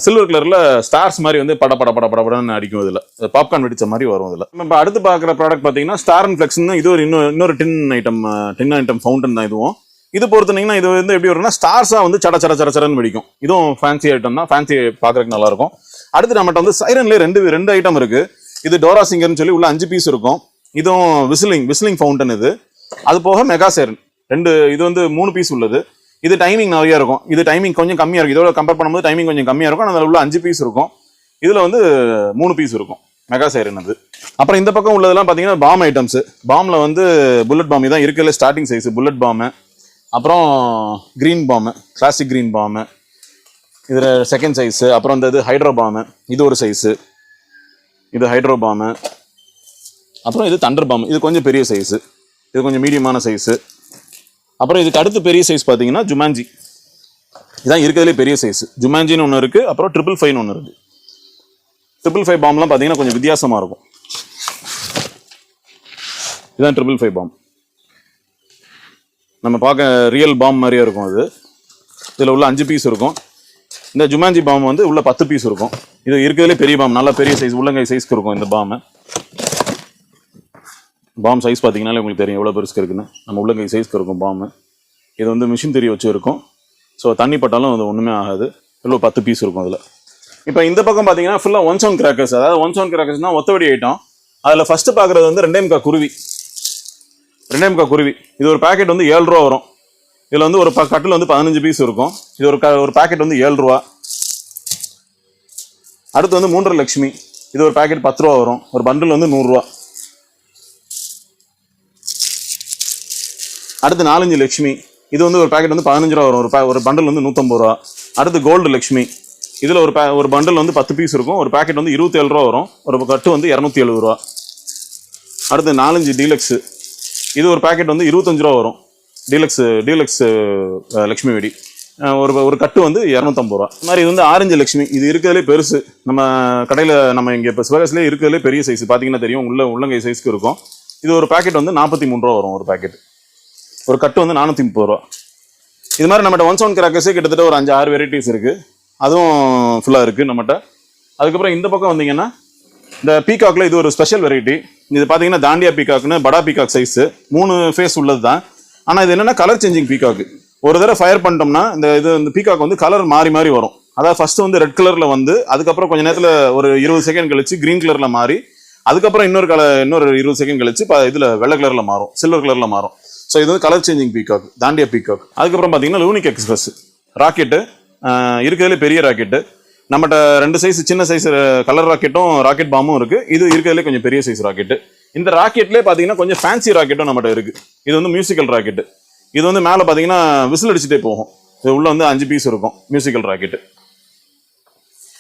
சில்வர் கலர்ல ஸ்டார்ஸ் மாதிரி வந்து படன்னு அடிக்கும். இதுல பாப்கார்ன் வெடிச்ச மாதிரி வரும். இதுல நம்ம அடுத்து பார்க்குற ப்ராடக்ட் பாத்தீங்கன்னா ஸ்டார் அண்ட் ஃபிளெக்ஸ்னு. இது ஒரு இன்னொரு டின் ஐட்டம் ஃபவுண்டன் தான் இதுவும். இது பொறுத்துனீங்கன்னா இது வந்து எப்படி வரும்னா ஸ்டார்ஸா வந்து சடன்னு வெடிக்கும். இதுவும் ஃபேன்சி ஐட்டம் தான், ஃபேன்சி பாக்குறதுக்கு நல்லா இருக்கும். அடுத்து நம்மகிட்ட வந்து சைரன்ல ரெண்டு ஐட்டம் இருக்கு. இது டோரா சிங்கர்னு சொல்லி உள்ள 5 பீஸ் இருக்கும். இதுவும் விசிலிங் ஃபவுண்டன். இது அது போக மெகா சைரன் இது வந்து 3 பீஸ் உள்ளது. இது டைமிங் நிறைய இருக்கும். இது டைமிங் கொஞ்சம் கம்மியா இருக்கும். இதோட கம்பேர் பண்ணும்போது டைமிங் கொஞ்சம் கம்மியா இருக்கும். அதில் உள்ள 5 பீஸ் இருக்கும். இதுல வந்து 3 பீஸ் இருக்கும் மெகா சைரன். அது அப்புறம் இந்த பக்கம் உள்ளதெல்லாம் பாத்தீங்கன்னா பாம் ஐட்டம்ஸ். பாம்ல வந்து புல்லட் பாம் தான் இருக்கிறதுல ஸ்டார்டிங் சைஸ். புல்லட் பாம், அப்புறம் green bomb, classic green bomb, இதுல செகண்ட் சைஸ். அப்புறம் இந்த இது ஹைட்ரோ பாம், இது ஒரு சைஸ். இது ஹைட்ரோ பாம். அப்புறம் இது தண்டர் பாம். இது கொஞ்சம் பெரிய சைஸ், இது கொஞ்சம் மீடியமான சைஸ். அப்புறம் இதுக்கு அடுத்து பெரிய சைஸ் பார்த்தீங்கன்னா ஜுமான்ஜி. இதான் இருக்கிறதுலே பெரிய சைஸ். ஜுமான்ஜின்னு ஒன்று இருக்கு, அப்புறம் 555 ஒன்று இருக்கு. 555 பாம்லாம் பார்த்தீங்கன்னா கொஞ்சம் வித்தியாசமா இருக்கும். இதுதான் 555 பாம். நம்ம பார்க்க ரியல் பாம் மாதிரியே இருக்கும். அது இதில் உள்ள 5 பீஸ் இருக்கும். இந்த ஜுமான்ஜி பாம் வந்து உள்ள 10 பீஸ் இருக்கும். இது இருக்கிறதுலே பெரிய பாம், நல்ல பெரிய சைஸ், உள்ளங்கை சைஸ்க்கு இருக்கும் இந்த பாம் சைஸ் பார்த்தீங்கன்னாலே உங்களுக்கு தெரியும் எவ்வளோ பெருசுக்கு இருக்குன்னு. நம்ம உள்ளங்கை சைஸ்க்கு இருக்கும் பாம். இது வந்து மிஷின் தெரிய வச்சு இருக்கும். ஸோ தண்ணி பட்டாலும் அது ஒன்றுமே ஆகாது. இவ்வளோ 10 பீஸ் இருக்கும் அதில். இப்போ இந்த பக்கம் பார்த்தீங்கன்னா ஃபுல்லாக 1 sound கிராக்கர்ஸ். அதாவது 1 sound கிராக்கர்ஸ்னா ஒத்தவடி ஐட்டம். அதில் ஃபர்ஸ்ட் பார்க்குறது வந்து 2 குருவி. இது ஒரு பேக்கெட் வந்து 7 ரூபா வரும். இதில் வந்து ஒரு கட்டில் வந்து 15 பீஸ் இருக்கும். இது ஒரு பேக்கெட் வந்து 7 ரூபா. அடுத்து வந்து 3 லட்சுமி. இது ஒரு பேக்கெட் 10 ரூபா வரும். ஒரு பண்டில் வந்து 100 ரூபா. அடுத்து 4 லட்சுமி. இது வந்து ஒரு பேக்கெட் வந்து 15 ரூபா வரும். ஒரு பண்டில் வந்து 150 ரூபா. அடுத்து கோல்டு லட்சுமி. இதுல ஒரு பண்டில் வந்து 10 பீஸ் இருக்கும். ஒரு பேக்கெட் வந்து 27 ரூபா வரும். ஒரு கட்டு வந்து 270 ரூபா. அடுத்து 4 டீலக்ஸ். இது ஒரு பேக்கெட் வந்து 25 ரூபா வரும். டீலக்ஸ் லட்சுமி வெடி. ஒரு கட்டு வந்து 250 ரூபா. இந்த மாதிரி இது வந்து ஆரஞ்சு லட்சுமி. இது இருக்கிறதுலே பெருசு. நம்ம கடையில் நம்ம இங்கே இப்போ சிவகாசிலே இருக்கிறதுலே பெரிய சைஸ். பார்த்தீங்கன்னா தெரியும், உள்ளங்கை சைஸ்க்கு இருக்கும். இது ஒரு பேக்கெட் வந்து 43 ரூபா வரும். ஒரு பேக்கெட், ஒரு கட்டு வந்து 430 ரூபா. இது மாதிரி நம்மகிட்ட 1 sound கிராக்கர்ஸே கிட்டத்தட்ட ஒரு 5-6 வெரைட்டிஸ் இருக்கு. அதுவும் ஃபுல்லாக இருக்கு நம்மகிட்ட. அதுக்கப்புறம் இந்த பக்கம் வந்தீங்கன்னா இந்த பீகாக்ல இது ஒரு ஸ்பெஷல் வெரைட்டி. இது பார்த்தீங்கன்னா தாண்டியா பீகாக்னு படா பீகாக் சைஸ். 3 ஃபேஸ் உள்ளது தான். ஆனால் இது என்னன்னா கலர் சேஞ்சிங் பீகாக். ஒரு தடவை ஃபயர் பண்ணிட்டோம்னா இந்த பீகாக் வந்து கலர் மாறி வரும். அதாவது ஃபர்ஸ்ட் வந்து ரெட் கலர்ல வந்து, அதுக்கப்புறம் கொஞ்ச நேரத்தில் ஒரு 20 செகண்ட் கழிச்சு கிரீன் கலர்ல மாறி, அதுக்கப்புறம் இன்னொரு 20 செகண்ட் கழிச்சு இதுல வெள்ளை கலர்ல மாறும், சில்வர் கலர்ல மாறும். ஸோ இது வந்து கலர் சேஞ்சிங் பீகாக், தாண்டியா பீகாக். அதுக்கப்புறம் பார்த்தீங்கன்னா லூனிக் எக்ஸ்பிரஸ் ராக்கெட்டு. இருக்கிறதுலே பெரிய ராக்கெட்டு. நம்மகிட்ட 2 சைஸ், சின்ன சைஸ் கலர் ராக்கெட்டும் ராக்கெட் பாம்பும் இருக்கு. இது இருக்கிறதுலே கொஞ்சம் பெரிய சைஸ் ராக்கெட்டு. இந்த ராக்கெட்லேயே பார்த்தீங்கன்னா கொஞ்சம் ஃபேன்சி ராக்கெட்டும் நம்மகிட்ட இருக்கு. இது வந்து மியூசிக்கல் ராக்கெட்டு. இது வந்து மேலே பார்த்தீங்கன்னா விசில் அடிச்சுட்டே போகும். இது உள்ள வந்து 5 பீஸ் இருக்கும் மியூசிக்கல் ராக்கெட்டு.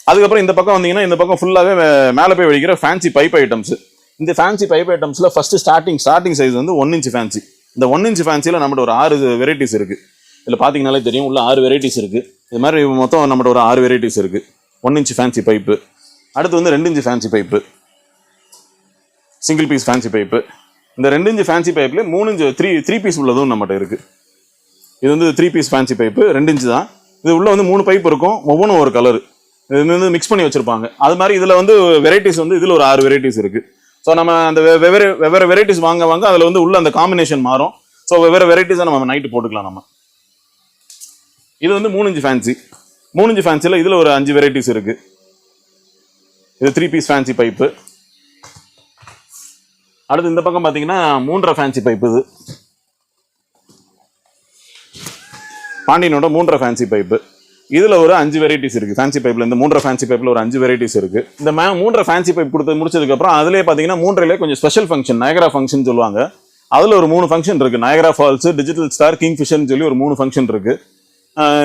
அதுக்கப்புறம் இந்த பக்கம் வந்தீங்கன்னா இந்த பக்கம் ஃபுல்லாகவே மேலே போய் வெடிக்கிற ஃபேன்சி பைப் ஐட்டம்ஸ். இந்த ஃபேன்சி பைப் ஐட்டம்ஸில் ஃபர்ஸ்ட் ஸ்டார்டிங் சைஸ் வந்து 1 inch ஃபேன்சி. இந்த 1 inch ஃபேன்சியில் நம்மகிட்ட ஒரு 6 வெரைட்டிஸ் இருக்கு. இதில் பார்த்தீங்கன்னாலே தெரியும், உள்ள 6 வெரைட்டிஸ் இருக்கு. இது மாதிரி மொத்தம் நம்மகிட்ட ஒரு 6 வெரைட்டிஸ் இருக்கு. 1 inch ஃபேன்சி பைப்பு. அடுத்து வந்து 2 inch fancy pipe, single piece fancy pipe. இந்த 2 inch ஃபேன்சி பைப்ல 3 inch 3 பீஸ் உள்ளதும் நம்மகிட்ட இருக்கு. இது வந்து 3 பீஸ் ஃபேன்சி பைப்பு, 2 inch தான். இது உள்ள வந்து 3 பைப் இருக்கும், ஒவ்வொன்றும் ஒரு கலர். இது வந்து மிக்ஸ் பண்ணி வச்சிருப்பாங்க. அது மாதிரி இதுல வந்து வெரைட்டிஸ் வந்து இதுல ஒரு 6 வெரைட்டிஸ் இருக்கு. ஸோ நம்ம அந்த வெவ்வேறு வெரைட்டிஸ் வாங்க அதில் வந்து உள்ள அந்த காம்பினேஷன் மாறும். ஸோ வெவ்வேறு வெரைட்டிஸாக நம்ம நைட்டு போட்டுக்கலாம் நம்ம. இது வந்து 3 inch ஃபேன்சி. 3 inch ஃபேன்சியில் இதில் ஒரு 5 வெரைட்டிஸ் இருக்கு. இது 3 பீஸ் ஃபேன்சி பைப்பு. அடுத்து இந்த பக்கம் பார்த்தீங்கன்னா 3.5 ஃபேன்சி பைப்பு. இது பாண்டியனோட 3.5 ஃபேன்சி பைப்பு. இதுல ஒரு 5 வெரைட்டிஸ் இருக்கு ஃபேன்சி பைப்ல. இந்த 3.5 ஃபேன்சி பைப்ல ஒரு 5 வெரைட்டிஸ் இருக்கு. இந்த 3.5 ஃபேன்சி பைப் முடிச்சதுக்கு அப்புறம் அதுலயே பாத்தீங்கன்னா 3லே கொஞ்சம் ஸ்பெஷல் ஃபங்க்ஷன், நயகரா ஃபங்க்ஷன் சொல்லுவாங்க. அதுல ஒரு 3 ஃபங்க்ஷன் இருக்கு. Niagara Falls, digital star, king ஃபிஷர்னு சொல்லி ஒரு 3 ஃபங்க்ஷன் இருக்கு.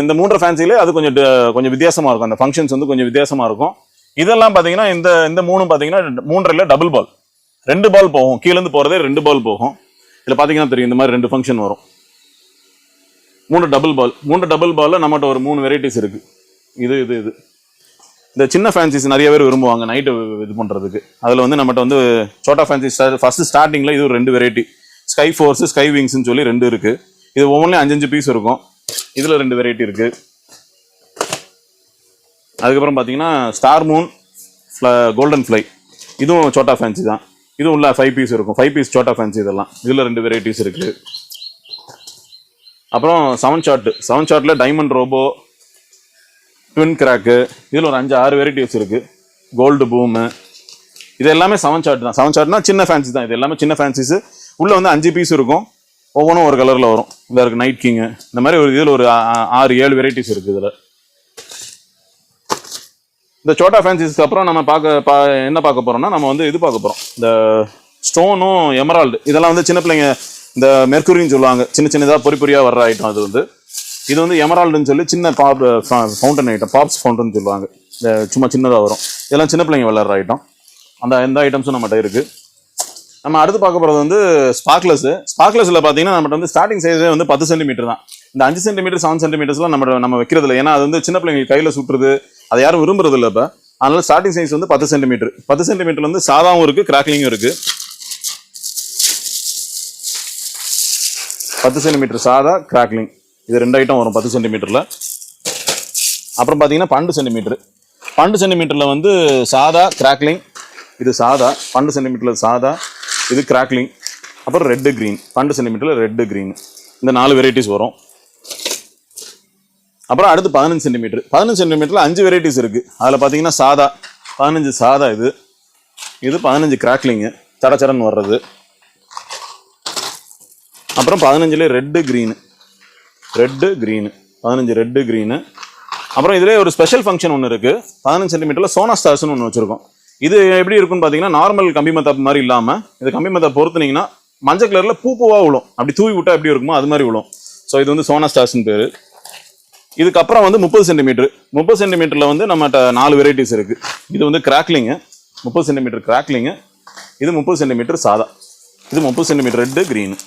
இந்த 3.5 ஃபேன்சிலே அது கொஞ்சம் வித்தியாசமா இருக்கும். அந்த ஃபங்க்ஷன்ஸ் வந்து கொஞ்சம் வித்தியாசமா இருக்கும். இதெல்லாம் பாத்தீங்கன்னா இந்த மூணும் பாத்தீங்கன்னா 3.5 டபுள் பால், 2 பால் போகும், கீழ இருந்து போறதே 2 பால் போகும். இதுல பாத்தீங்கன்னா தெரியும் இந்த மாதிரி 2 ஃபங்க்ஷன் வரும். 3 டபுள் பால்ல நம்மகிட்ட ஒரு 3 வெரைட்டிஸ் இருக்கு. இது இந்த சின்ன ஃபேன்சிஸ் நிறைய பேர் விரும்புவாங்க நைட்டு இது பண்றதுக்கு. அதுல வந்து நம்மகிட்ட வந்து சோட்டா ஃபேன்சி ஃபர்ஸ்ட் ஸ்டார்டிங்ல இது 2 வெரைட்டி, ஸ்கை ஃபோர்ஸ், ஸ்கை விங்ஸ்னு சொல்லி 2 இருக்கு. இது ஒவ்வொன்றிலும் 5 பீஸ் இருக்கும். இதுல 2 வெரைட்டி இருக்கு. அதுக்கப்புறம் பாத்தீங்கன்னா ஸ்டார் மூன், கோல்டன் ஃப்ளை, இதுவும் சோட்டா ஃபேன்சி தான். இதுவும் உள்ள 5 பீஸ் இருக்கும், 5 பீஸ் சோட்டா ஃபேன்சி. இதெல்லாம் இதுல 2 வெரைட்டிஸ் இருக்கு. அப்புறம் 7 ஷாட்ல டைமண்ட் ரோபோ, ட்வின் கிராக்கு, இதில் ஒரு 5-6 வெரைட்டிஸ் இருக்கு. கோல்டு பூமு, இது எல்லாமே 7 ஷாட் தான். 7 ஷாட்னா சின்ன ஃபேன்சி தான். இது எல்லாமே சின்ன ஃபேன்சிஸ். உள்ள வந்து 5 பீஸ் இருக்கும், ஒவ்வொன்றும் ஒரு கலர்ல வரும். இதில் இருக்கு நைட் கிங், இந்த மாதிரி ஒரு இதில் ஒரு 6-7 வெரைட்டிஸ் இருக்கு. இதில் இந்த சோட்டா ஃபேன்சிஸ்க்கு அப்புறம் நம்ம என்ன பார்க்க போறோம்னா, நம்ம வந்து இது பார்க்க போறோம், இந்த ஸ்டோனும் எமரால்டு. இதெல்லாம் வந்து சின்ன பிள்ளைங்க இந்த மெர்க்குரின்னு சொல்லுவாங்க, சின்னதாக பொறியா வர்ற ஐட்டம். அது வந்து இது வந்து எமரால்டுன்னு சொல்லி சின்ன ஃபவுண்டன் ஐட்டம், பாப்ஸ் ஃபவுண்டன் சொல்லுவாங்க. இந்த சும்மா சின்னதாக வரும். இதெல்லாம் சின்ன பிள்ளைங்க விளையாடுற ஐட்டம். எந்த ஐட்டம்ஸும் நம்மகிட்ட இருக்கு. நம்ம அடுத்து பார்க்க போகிறது வந்து ஸ்பார்க்லெஸ்ல பார்த்தீங்கன்னா நம்மகிட்ட வந்து ஸ்டார்டிங் சைஸே வந்து 10 சென்டிமீட்டர் தான். இந்த 5 சென்டிமீட்டர் 7 சென்டிமீட்டர்ஸ்லாம் நம்ம வைக்கிறது இல்லை. ஏன்னா அது வந்து சின்ன பிள்ளைங்களுக்கு கையில் சுட்டுறது, அதை யாரும் விரும்புறது இல்லை. இப்போ அதனால ஸ்டார்டிங் சைஸ் வந்து 10 சென்டிமீட்டர். 10 சென்டிமீட்டர் வந்து சாதாவும் இருக்கு, கிராக்லிங்கும் இருக்கு. 10 சென்டிமீட்டர் சாதா, கிராக்லிங், இது 2 ஐட்டம் வரும் 10 சென்டிமீட்டர்ல. அப்புறம் பார்த்தீங்கன்னா 12 சென்டிமீட்டர்ல வந்து சாதா, கிராக்லிங், இது சாதா. 12 சென்டிமீட்டர்ல சாதா, இது கிராக்லிங். அப்புறம் ரெட்டு கிரீன், 12 சென்டிமீட்டர்ல ரெட்டு கிரீன், இந்த 4 வெரைட்டிஸ் வரும். அப்புறம் அடுத்து 15 சென்டிமீட்டர்ல 5 வெரைட்டிஸ் இருக்கு. அதில் பார்த்தீங்கன்னா சாதா 15 சாதா, இது 15 கிராக்லிங்கு, சடச்சடன்னு வர்றது. அப்புறம் 15ல ரெட்டு கிரீனு, 15 ரெட்டு கிரீனு. அப்புறம் இதுல ஒரு ஸ்பெஷல் ஃபங்க்ஷன் ஒன்று இருக்கு. 15 சென்டிமீட்டர்ல சோனா ஸ்டார்ஸ்னு ஒன்று வச்சிருக்கோம். இது எப்படி இருக்குன்னு பார்த்தீங்கன்னா, நார்மல் கம்பி மத்தாப்பு மாதிரி இல்லாமல், இது கம்பி மத்தாப்பு பொறுத்துனீங்கன்னா மஞ்சள் கலர்ல பூவா விழும். அப்படி தூவி விட்டா எப்படி இருக்குமோ அது மாதிரி விழும். ஸோ இது வந்து சோனா ஸ்டார்ஸ்னு பேரு. இதுக்கப்புறம் வந்து 30 சென்டிமீட்டர்ல வந்து நம்மகிட்ட 4 வெரைட்டிஸ் இருக்கு. இது வந்து கிராக்லிங்கு, 30 சென்டிமீட்டர் கிராக்லிங்கு. இது 30 சென்டிமீட்டர் சாதா, இது 30 சென்டிமீட்டர் ரெட்டு கிரீனு,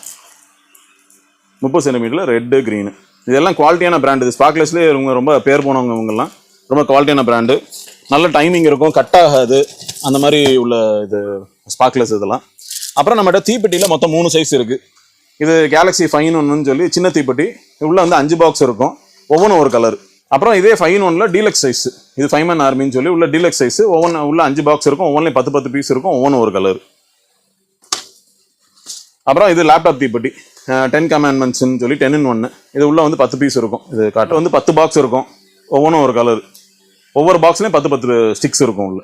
30 சென்டிமீட்டர்ல ரெட்டு கிரீனு. இதெல்லாம் குவாலிட்டியான பிராண்டு. இது ஸ்பார்க்லெஸ்லேயே இவங்க ரொம்ப பேர் போனவங்க. இவங்கெல்லாம் ரொம்ப குவாலிட்டியான பிராண்டு. நல்ல டைமிங் இருக்கும், கட் ஆகாது, அந்த மாதிரி உள்ள இது ஸ்பார்க்லெஸ் இதெல்லாம். அப்புறம் நம்மகிட்ட தீப்பெட்டியில மொத்தம் 3 சைஸ் இருக்கு. இது கேலக்ஸி 5-in-1 சொல்லி சின்ன தீப்பெட்டி. உள்ள வந்து 5 பாக்ஸ் இருக்கும், ஒவ்வொன்றும் ஒரு கலர். அப்புறம் இதே 5-in-1ல டீலக்ஸ் சைஸ், இது 5-man ஆர்மின்னு சொல்லி உள்ள டீலக்ஸ் சைஸ். ஒவ்வொன்று உள்ள 5 பாக்ஸ் இருக்கும், ஒவ்வொன்றிலையும் 10 பீஸ் இருக்கும், ஒவ்வொன்றும் ஒரு கலர். அப்புறம் இது லேப்டாப் தீப்பெட்டி 10 commandmentsன்னு சொல்லி 10-in-1. இது உள்ள வந்து 10 பீஸ் இருக்கும். இது காட்ட வந்து 10 பாக்ஸ் இருக்கும், ஒவ்வொன்றும் ஒரு கலர். ஒவ்வொரு பாக்ஸ்லையும் 10 ஸ்டிக்ஸ் இருக்கும் உள்ள.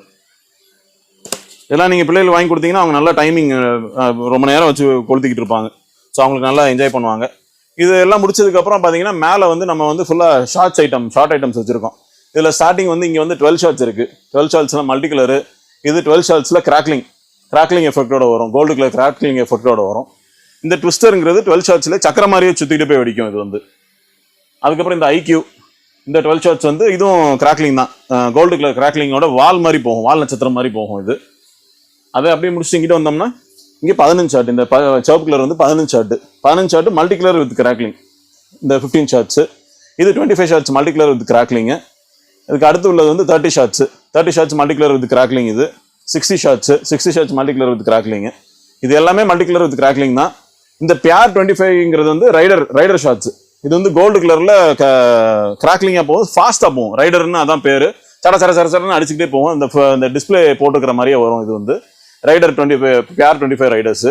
இதெல்லாம் நீங்கள் பிள்ளைகள் வாங்கி கொடுத்தீங்கன்னா அவங்க நல்லா டைமிங் ரொம்ப நேரம் வச்சு கொளுத்திக்கிட்டு இருப்பாங்க. ஸோ அவங்களுக்கு நல்லா என்ஜாய் பண்ணுவாங்க. இது எல்லாம் முடிச்சதுக்கப்புறம் பார்த்தீங்கன்னா மேலே வந்து நம்ம வந்து ஃபுல்லாக ஷார்ட் ஐட்டம்ஸ் வச்சுருக்கோம். இதில் ஸ்டார்டிங் வந்து இங்கே வந்து 12 ஷார்ட்ஸ் இருக்குது. 12 ஷார்ட்ஸ்லாம் மல்டி கலரு. இது 12 ஷார்ட்ஸில் கிராக்லிங் எஃபெக்டோட வரும், கோல்டு கலர் கிராக்லிங் எஃபெக்டோட வரும். இந்த ட்விஸ்டருங்கிறது 12 ஷார்ட்ஸில் சக்கர மாதிரியே சுற்றிட்டு போய் வெடிக்கும் இது வந்து. அதுக்கப்புறம் இந்த ஐக்யூ, இந்த 12 ஷார்ட்ஸ் வந்து இதுவும் கிராக்லிங் தான், கோல்டு கலர் கிராக்லிங்கோட வால் மாதிரி போகும், வால் நட்சத்திரம் மாதிரி போகும் இது. அதை அப்படியே முடிச்சுட்டு இங்கிட்ட வந்தோம்னா இங்கே 15 ஷார்ட். இந்த சிவப்பு கலர் வந்து 15 shot multi colour with crackling. இந்த 15 ஷார்ட்ஸ். இது 25 shots multi colour with crackling. இதுக்கு அடுத்து உள்ளது வந்து 30 shots multi colour with crackling. இது 60 shots multi colour with crackling. இது எல்லாமே மல்டி கலர் வித் கிராக்லிங் தான். இந்த பியார் 25ங்கிறது வந்து ரைடர் ஷார்ட்ஸ். இது வந்து கோல்டு கலர்ல கிராக்லிங்கா போகும், ஃபாஸ்டா போகும். ரைடர்னு அதான் பேரு. சடன்னு அடிச்சுக்கிட்டே போகும். இந்த டிஸ்பிளே போட்டுக்கிற மாதிரியே வரும். இது வந்து ரைடர் 25, பியார் 25 ரைடர்ஸ்.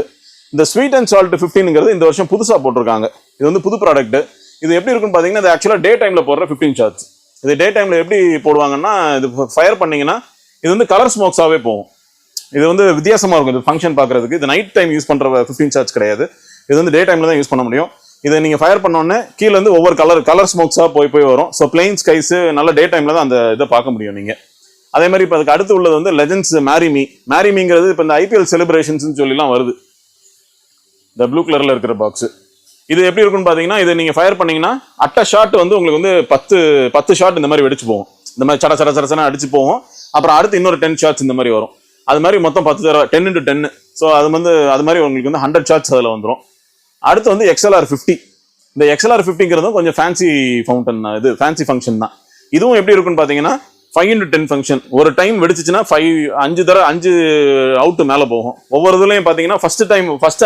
இந்த ஸ்வீட் அண்ட் சால்ட் 15ங்கிறது இந்த வருஷம் புதுசா போட்டிருக்காங்க. இது வந்து புது ப்ராடக்ட். இது எப்படி இருக்குன்னு பாத்தீங்கன்னா, இது ஆக்சுவலா டே டைம்ல போடுற 15 ஷார்ட்ஸ். இது டே டைம்ல எப்படி போடுவாங்கன்னா, இது ஃபயர் பண்ணீங்கன்னா இது வந்து கலர் ஸ்மோக்ஸாவே போகும். இது வந்து வித்தியாசமா இருக்கும் இது ஃபங்க்ஷன் பாக்குறதுக்கு. இது நைட் டைம் யூஸ் பண்ற 15 ஷார்ட்ஸ் கிடையாது. இது வந்து டே டைம்ல தான் யூஸ் பண்ண முடியும். இதை நீங்க ஃபயர் பண்ணோடனே கீழே வந்து ஒவ்வொரு கலர் ஸ்மோக்ஸா போய் வரும். ஸோ பிளெயின் ஸ்கைஸ் நல்ல டே டைம்ல தான் அந்த இதை பார்க்க முடியும் நீங்க. அதே மாதிரி இப்போ அதுக்கு அடுத்து உள்ளது வந்து லெஜெண்ட்ஸ் மேரிமீங்கிறது இப்போ இந்த ஐபிஎல் செலிப்ரேஷன்ஸ் சொல்லிலாம் வருது. இந்த ப்ளூ கலர்ல இருக்கிற பாக்ஸ். இது எப்படி இருக்குன்னு பாத்தீங்கன்னா, இதை நீங்க ஃபயர் பண்ணீங்கன்னா அட்ட ஷாட் வந்து உங்களுக்கு வந்து 10 ஷாட் இந்த மாதிரி வெடிச்சு போகும். இந்த மாதிரி சடச்சன அடிச்சு போகும். அப்புறம் அடுத்து இன்னொரு 10 ஷாட்ஸ் இந்த மாதிரி வரும். அது மாதிரி மொத்தம் 10 தடவை 10x10. ஸோ அது வந்து அது மாதிரி உங்களுக்கு வந்து 100 ஷாட்ஸ் அதில் வந்துடும். அடுத்து வந்து XLR50. இந்த XLR50ங்கிறதும் கொஞ்சம் ஃபேன்சி ஃபவுண்டன், இது ஃபேன்சி ஃபங்க்ஷன் தான். இதுவும் எப்படி இருக்குன்னு பார்த்தீங்கன்னா 5x10 ஃபங்க்ஷன். ஒரு டைம் வெடிச்சுன்னா 5 அவுட் மேலே போகும். ஒவ்வொரு இதுலையும் பார்த்தீங்கன்னா ஃபர்ஸ்ட்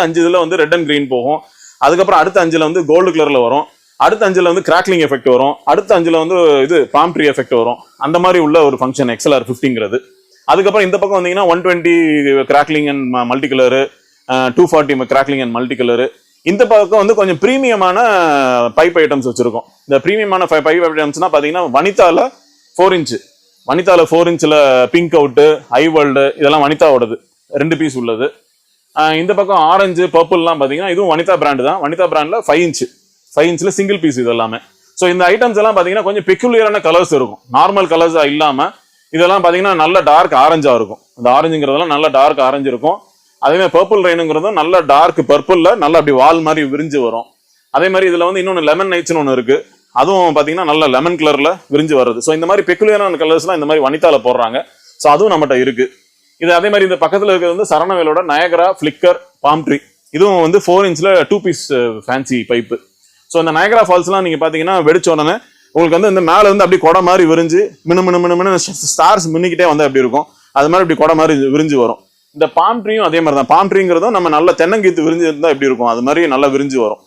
5 இதில் வந்து ரெட் அண்ட் கிரீன் போகும். அதுக்கப்புறம் அடுத்த 5ல் வந்து கோல்டு கலரில் வரும். அடுத்த 5ல் வந்து கிராக்லிங் எஃபெக்ட் வரும். அடுத்த 5ல் வந்து இது பாம் ட்ரீ எஃபெக்ட் வரும். அந்த மாதிரி உள்ள ஒரு ஃபங்க்ஷன் XLR50ங்கிறது. அதுக்கப்புறம் இந்த பக்கம் வந்தீங்கன்னா 120 crackling and multi colour, 240 crackling and multi colour. இந்த பக்கம் வந்து கொஞ்சம் ப்ரீமியமான பைப் ஐட்டம்ஸ் வச்சிருக்கோம். இந்த ப்ரீமியமான பைப் ஐட்டம்ஸ்னா பார்த்தீங்கன்னா வனிதால 4 இன்ச், வனிதால 4 இன்ச்சில் பிங்க் அவுட்டு, ஐ வேர்ல்டு இதெல்லாம் வனிதாவோடது 2 பீஸ் உள்ளது. இந்த பக்கம் ஆரஞ்சு பர்பிள்லாம் பார்த்தீங்கன்னா இதுவும் வனிதா பிராண்டு தான். வனிதா பிராண்டில் 5 இன்ச்சில் சிங்கிள் பீஸ் இது எல்லாமே. ஸோ இந்த ஐட்டம்ஸ் எல்லாம் பார்த்தீங்கன்னா கொஞ்சம் பெக்குலியரான கலர்ஸ் இருக்கும், நார்மல் கலர்ஸாக இல்லாமல். இதெல்லாம் பார்த்தீங்கன்னா நல்ல டார்க் ஆரஞ்சாக இருக்கும். இந்த ஆரஞ்சுங்கிறதெல்லாம் நல்ல டார்க் ஆரஞ்சு இருக்கும். அதே மாதிரி பர்பிள் ரெயினுங்கிறதும் நல்ல டார்க் பர்பிளில் நல்ல அப்படி வால் மாதிரி விரிஞ்சு வரும். அதே மாதிரி இதில் வந்து இன்னொன்று லெமன் நைட்ஸ்னு ஒன்று இருக்கு. அதுவும் பார்த்தீங்கன்னா நல்ல லெமன் கலரில் விரிஞ்சு வருது. ஸோ இந்த மாதிரி பெக்குலியரான கலர்ஸ்லாம் இந்த மாதிரி வனிதால போடுறாங்க. ஸோ அதுவும் நம்மகிட்ட இருக்கு. இது அதே மாதிரி இந்த பக்கத்தில் இருக்கிறது வந்து சரவணவேலோட நயகரா ஃபிளிக்கர் பாம் ட்ரீ. இதுவும் வந்து 4 இன்ச்சில் 2 பீஸ் ஃபேன்சி பைப்பு. ஸோ இந்த நயகரா ஃபால்ஸ்லாம் நீங்கள் பார்த்தீங்கன்னா வெடிச்ச உடனே உங்களுக்கு வந்து இந்த மேலே வந்து அப்படி கொடை மாதிரி விரிஞ்சு மினு ஸ்டார்ஸ் மின்னிக்கிட்டே வந்து அப்படி இருக்கும். அது மாதிரி இப்படி கொடை மாதிரி விரிஞ்சு வரும். இந்த பாம் ட்ரீயும் அதே மாதிரி தான். பாம் ட்ரீங்கிறதும் நம்ம நல்ல தென்னங்கீத்து விரிஞ்சு இருந்தால் எப்படி இருக்கும் அது மாதிரி நல்லா விரிஞ்சு வரும்.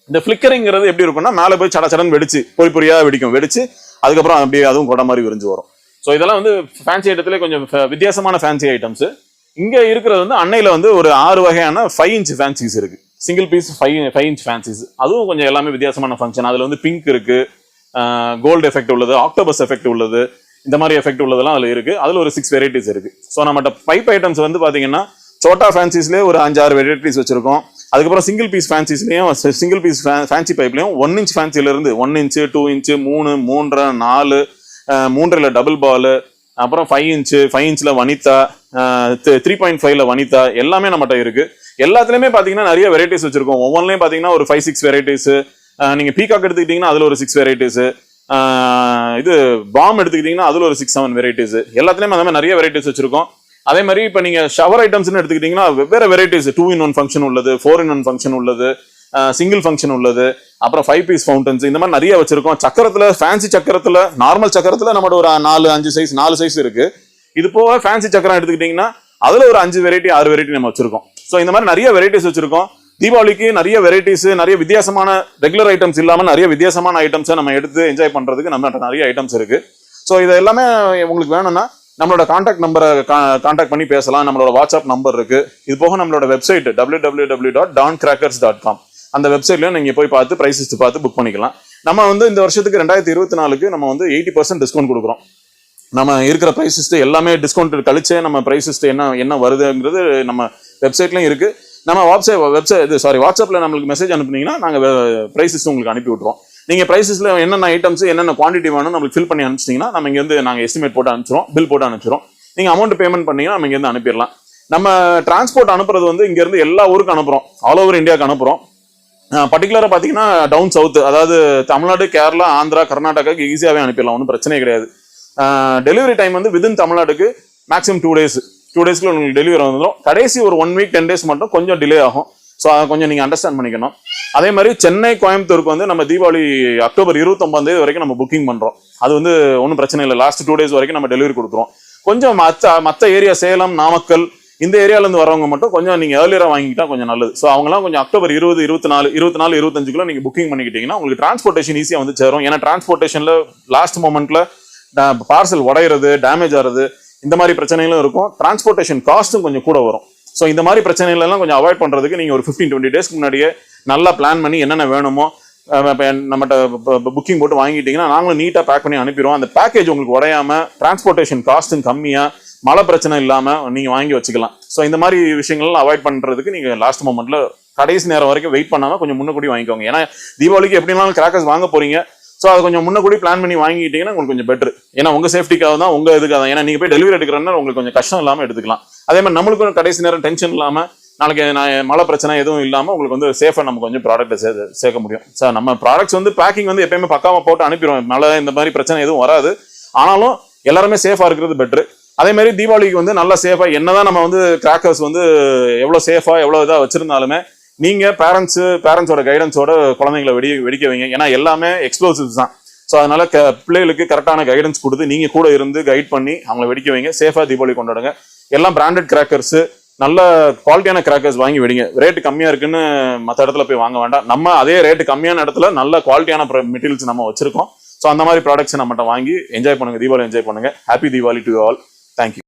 இந்த ஃபிளிக்கரிங்கிறது எப்படி இருக்கும்னா மேலே போய் சடச்சடன்னு வெடிச்சு பொறியாக வெடிக்கும். வெடிச்சு அதுக்கப்புறம் அப்படியே அதுவும் கொடை மாதிரி விரிஞ்சு வரும். ஸோ இதெல்லாம் வந்து ஃபேன்சி ஐட்டத்துல கொஞ்சம் வித்தியாசமான ஃபேன்சி ஐட்டம்ஸ். இங்கே இருக்கிறது வந்து அன்னையில் வந்து ஒரு 6 வகையான 5 இன்ச் ஃபேன்சிஸ் இருக்கு. Single piece 5 inch fancies. அதுவும் கொஞ்சம் எல்லாமே வித்தியாசமான ஃபங்க்ஷன். அதில் வந்து பிங்க் இருக்கு, கோல்டு எஃபெக்ட் உள்ளது, ஆக்டோபஸ் எஃபெக்ட் உள்ளது, இந்த மாதிரி எஃபெக்ட் உள்ளதெல்லாம் அதில் இருக்கு. அதில் ஒரு 6 வெரைட்டிஸ் இருக்கு. ஸோ நம்மகிட்ட பைப் ஐட்டம்ஸ் வந்து பார்த்தீங்கன்னா சோட்டா ஃபேன்சிஸ்லேயே ஒரு 5-6 வெரைட்டிஸ் வச்சிருக்கோம். அதுக்கப்புறம் சிங்கிள் பீஸ் ஃபேன்சிஸ்லையும் சிங்கிள் பீஸ் ஃபேன்சி பைப்லையும் 1 இன்ச் ஃபேன்சிலேருந்து 1 இன்ச்சு 2 இன்ச்சு 3, 3.5, 4, 3ல் டபுள் பால், அப்புறம் 5 இன்ச்சு 5 இன்ச்சில் வனிதா, 3.5ல வனிதா எல்லாமே நம்மகிட்ட இருக்கு. எல்லாத்துலேயுமே பார்த்தீங்கன்னா நிறைய வெரைட்டிஸ் வச்சிருக்கோம். ஒவ்வொன்றிலையும் பார்த்தீங்கன்னா ஒரு 5-6 வெரைட்டிஸ். நீங்கள் பீகாக் எடுத்துக்கிட்டிங்கன்னா அதில் ஒரு 6 வெரைட்டிஸ். இது பாம் எடுத்துக்கிட்டிங்கன்னா அதில் ஒரு 6-7 வெரைட்டிஸ். எல்லாத்துலேயுமே அந்த மாதிரி நிறைய வெரைட்டிஸ் வச்சிருக்கோம். அதே மாதிரி இப்போ நீங்கள் ஷவர் ஐட்டம்ஸ்னு எடுத்துக்கிட்டிங்கன்னா வெவ்வேறு வெரைட்டிஸ் 2-in-1 ஃபங்க்ஷன் உள்ளது, 4-in-1 ஃபங்க்ஷன் உள்ளது, சிங்கிள் ஃபங்க்ஷன் உள்ளது, அப்புறம் 5 பீஸ் ஃபவுண்டன்ஸ் இந்த மாதிரி நிறைய வச்சிருக்கோம். சக்கரத்தில் ஃபேன்சி சக்கரத்தில் நார்மல் சக்கரத்தில் நம்மளோட ஒரு 4 சைஸ் இருக்கு. இது போக ஃபேன்சி சக்கரம் எடுத்துக்கிட்டிங்கன்னா அதில் ஒரு 5 வெரைட்டி 6 வெரைட்டி நம்ம வச்சிருக்கோம். ஸோ இந்த மாதிரி நிறைய வெரைட்டிஸ் வச்சிருக்கோம். தீபாவளிக்கு நிறைய வெரைட்டிஸ், நிறைய வித்தியாசமான ரெகுலர் ஐட்டம்ஸ் இல்லாமல் நிறைய வித்தியாசமான ஐட்டம்ஸை நம்ம எடுத்து என்ஜாய் பண்ணுறதுக்கு நம்மகிட்ட நிறைய ஐட்டம்ஸ் இருக்கு. ஸோ இது எல்லாமே உங்களுக்கு வேணும்னா நம்மளோட கான்டாக்ட் நம்பரை கான்டாக்ட் பண்ணி பேசலாம். நம்மளோட வாட்ஸ்அப் நம்பர் இருக்கு. இது போக நம்மளோட வெப்சைட் www.dancrackers.com அந்த வெப்சைட்லயும் நீங்க போய் பார்த்து பிரைஸஸ் பார்த்து புக் பண்ணிக்கலாம். நம்ம வந்து இந்த வருஷத்துக்கு 2024க்கு நம்ம வந்து 80% டிஸ்கவுண்ட் கொடுக்குறோம். நம்ம இருக்கிற பிரைஸஸ் எல்லாமே டிஸ்கவுண்ட் கழிச்சே நம்ம பிரைஸஸ் என்ன வருதுங்கிறது நம்ம வெப்சைட்லயும் இருக்கு. நம்ம வாட்ஸ்அப்ல நம்மளுக்கு மெசேஜ் அனுப்புனீங்கன்னா நாங்கள் பிரைஸஸ் உங்களுக்கு அனுப்பி விட்ருவோம். நீங்க பிரைஸஸ்ல என்னென்ன ஐட்டம்ஸ் என்னென்ன குவான்டிட்டி வேணும் நம்மளுக்கு ஃபில் பண்ணி அனுப்பிச்சிட்டீங்கன்னா நம்ம இங்க வந்து நாங்கள் எஸ்டிமேட் போட்டு அனுப்பிச்சிடும், பில் போட்டு அனுப்பிச்சிடும். நீங்க அமௌண்ட் பேமெண்ட் பண்ணீங்கன்னா நம்ம இங்க இருந்து அனுப்பிடலாம். நம்ம டிரான்ஸ்போர்ட் அனுப்புறது வந்து இங்க இருந்து எல்லா ஊருக்கும் அனுப்புறோம், ஆல் ஓவர் இந்தியாவுக்கு அனுப்புறோம். பர்டிகுலரா பாத்தீங்கன்னா டவுன் சவுத், அதாவது தமிழ்நாடு, கேரளா, ஆந்திரா, கர்நாடகாக்கு ஈஸியாவே அனுப்பிடலாம், ஒன்றும் பிரச்சனையே கிடையாது. டெலிவரி டைம் வந்து வித்தின் தமிழ்நாடுக்கு மேக்ஸிமம் 2 டேஸ்க்குள்ள உங்களுக்கு டெலிவரி வந்துடும். கடைசி ஒரு 1 வீக் 10 டேஸ் மட்டும் கொஞ்சம் டிலே ஆகும். ஸோ அதை கொஞ்சம் நீங்கள் அண்டர்ஸ்டாண்ட் பண்ணிக்கணும். அதே மாதிரி சென்னை, கோயம்புத்தூருக்கு வந்து நம்ம தீபாவளி அக்டோபர் 29 வரைக்கும் நம்ம புக்கிங் பண்ணுறோம். அது வந்து ஒன்றும் பிரச்சனை இல்லை. லாஸ்ட் 2 டேஸ் வரைக்கும் நம்ம டெலிவரி கொடுக்குறோம். கொஞ்சம் மற்ற ஏரியா சேலம், நாமக்கல் இந்த ஏரியாலேருந்து வரவங்க மட்டும் கொஞ்சம் நீங்கள் ஏர்லியராக வாங்கிக்கிட்டா கொஞ்சம் நல்லது. ஸோ அவங்களாம் கொஞ்சம் அக்டோபர் 20, 24, 25 நீங்கள் புக்கிங் பண்ணிக்கிட்டீங்கன்னா உங்களுக்கு டிரான்ஸ்போர்ட்டேஷன் ஈஸியாக வந்து சேரும். ஏன்னா டிரான்ஸ்போர்ட்டேஷனில் லாஸ்ட் மொமெண்ட்டில் பார்சல் உடையிறது, டேமேஜ் ஆகிறது இந்த மாதிரி பிரச்சனைகளும் இருக்கும். டிரான்ஸ்போர்ட்டேஷன் காஸ்ட்டும் கொஞ்சம் கூட வரும். ஸோ இந்த மாதிரி பிரச்சனைகள் எல்லாம் கொஞ்சம் அவாய்ட் பண்ணுறதுக்கு நீங்கள் ஒரு 15-20 டேஸ்க்கு முன்னாடியே நல்லா பிளான் பண்ணி என்னென்ன வேணுமோ நம்மகிட்ட புக்கிங் போட்டு வாங்கிட்டீங்கன்னா நாங்களும் நீட்டாக பேக் பண்ணி அனுப்பிடுவோம். அந்த பேக்கேஜ் உங்களுக்கு உடையாமல் டிரான்ஸ்போர்ட்டேஷன் காஸ்ட்டும் கம்மியாக மழை பிரச்சனை இல்லாமல் நீங்கள் வாங்கி வச்சுக்கலாம். ஸோ இந்த மாதிரி விஷயங்கள்லாம் அவாய்ட் பண்ணுறதுக்கு நீங்கள் லாஸ்ட் மொமெண்ட்டில் கடைசி நேரம் வரைக்கும் வெயிட் பண்ணாமல் கொஞ்சம் முன்னக்கூடி வாங்கிக்கோங்க. ஏன்னா தீபாவளிக்கு எப்படினாலும் கிராக்கர்ஸ் வாங்க போறீங்க. ஸோ அதை கொஞ்சம் முன்னக்கூடி பிளான் பண்ணி வாங்கிட்டீங்கன்னா உங்களுக்கு கொஞ்சம் பெட்ரு. ஏன்னா உங்கள் சேஃப்டிக்காக தான், உங்கள் இதுக்காக தான். ஏன்னா நீங்கள் போய் டெலிவரி எடுக்கிறதுனால உங்களுக்கு கொஞ்சம் கஷ்டம் இல்லாமல் எடுத்துக்கலாம். அதே மாதிரி நம்மளுக்கும் கடைசி நேரம் டென்ஷன் இல்லாமல் நாளைக்கு மழை பிரச்சனை எதுவும் இல்லாமல் உங்களுக்கு வந்து சேஃபாக நம்ம கொஞ்சம் ப்ராடக்ட்டை சேர்க்க முடியும். சார் நம்ம ப்ராடக்ட்ஸ் வந்து பேக்கிங் வந்து எப்பயுமே பக்காவாக போட்டு அனுப்பிடுவோம். மழை இந்த மாதிரி பிரச்சனை எதுவும் வராது. ஆனாலும் எல்லாருமே சேஃபா இருக்கிறது பெட்ரு. அதே மாதிரி தீபாவளிக்கு வந்து நல்லா சேஃபா, என்னதான் நம்ம வந்து கிராக்கர்ஸ் வந்து எவ்வளவு சேஃபா எவ்வளவு இதா வச்சிருந்தாலுமே நீங்க பேரண்ட்ஸோட கைடன்ஸோட குழந்தைங்களை வெடிக்க வைங்க. ஏன்னா எல்லாமே எக்ஸ்ப்ளோசிவ்ஸ் தான். ஸோ அதனால பிள்ளைகளுக்கு கரெக்டான கைடன்ஸ் கொடுத்து நீங்க கூட இருந்து கைட் பண்ணி அவங்களை வெடிக்க வைங்க. சேஃபா தீபாவளி கொண்டாடுங்க. எல்லாம் பிராண்டட் கிராக்கர்ஸ், நல்ல குவாலிட்டியான கிராக்கர்ஸ் வாங்கி வெடிங்க. ரேட்டு கம்மியா இருக்குன்னு மற்ற இடத்துல போய் வாங்க வேண்டாம். நம்ம அதே ரேட்டு கம்மியான இடத்துல நல்ல குவாலிட்டியான மெட்டீரியல்ஸ் நம்ம வச்சிருக்கோம். ஸோ அந்த மாதிரி ப்ராடக்ட்ஸ் நம்மகிட்ட வாங்கி என்ஜாய் பண்ணுங்க, தீபாவளி என்ஜாய் பண்ணுங்க. Happy Deepavali to all. Thank you.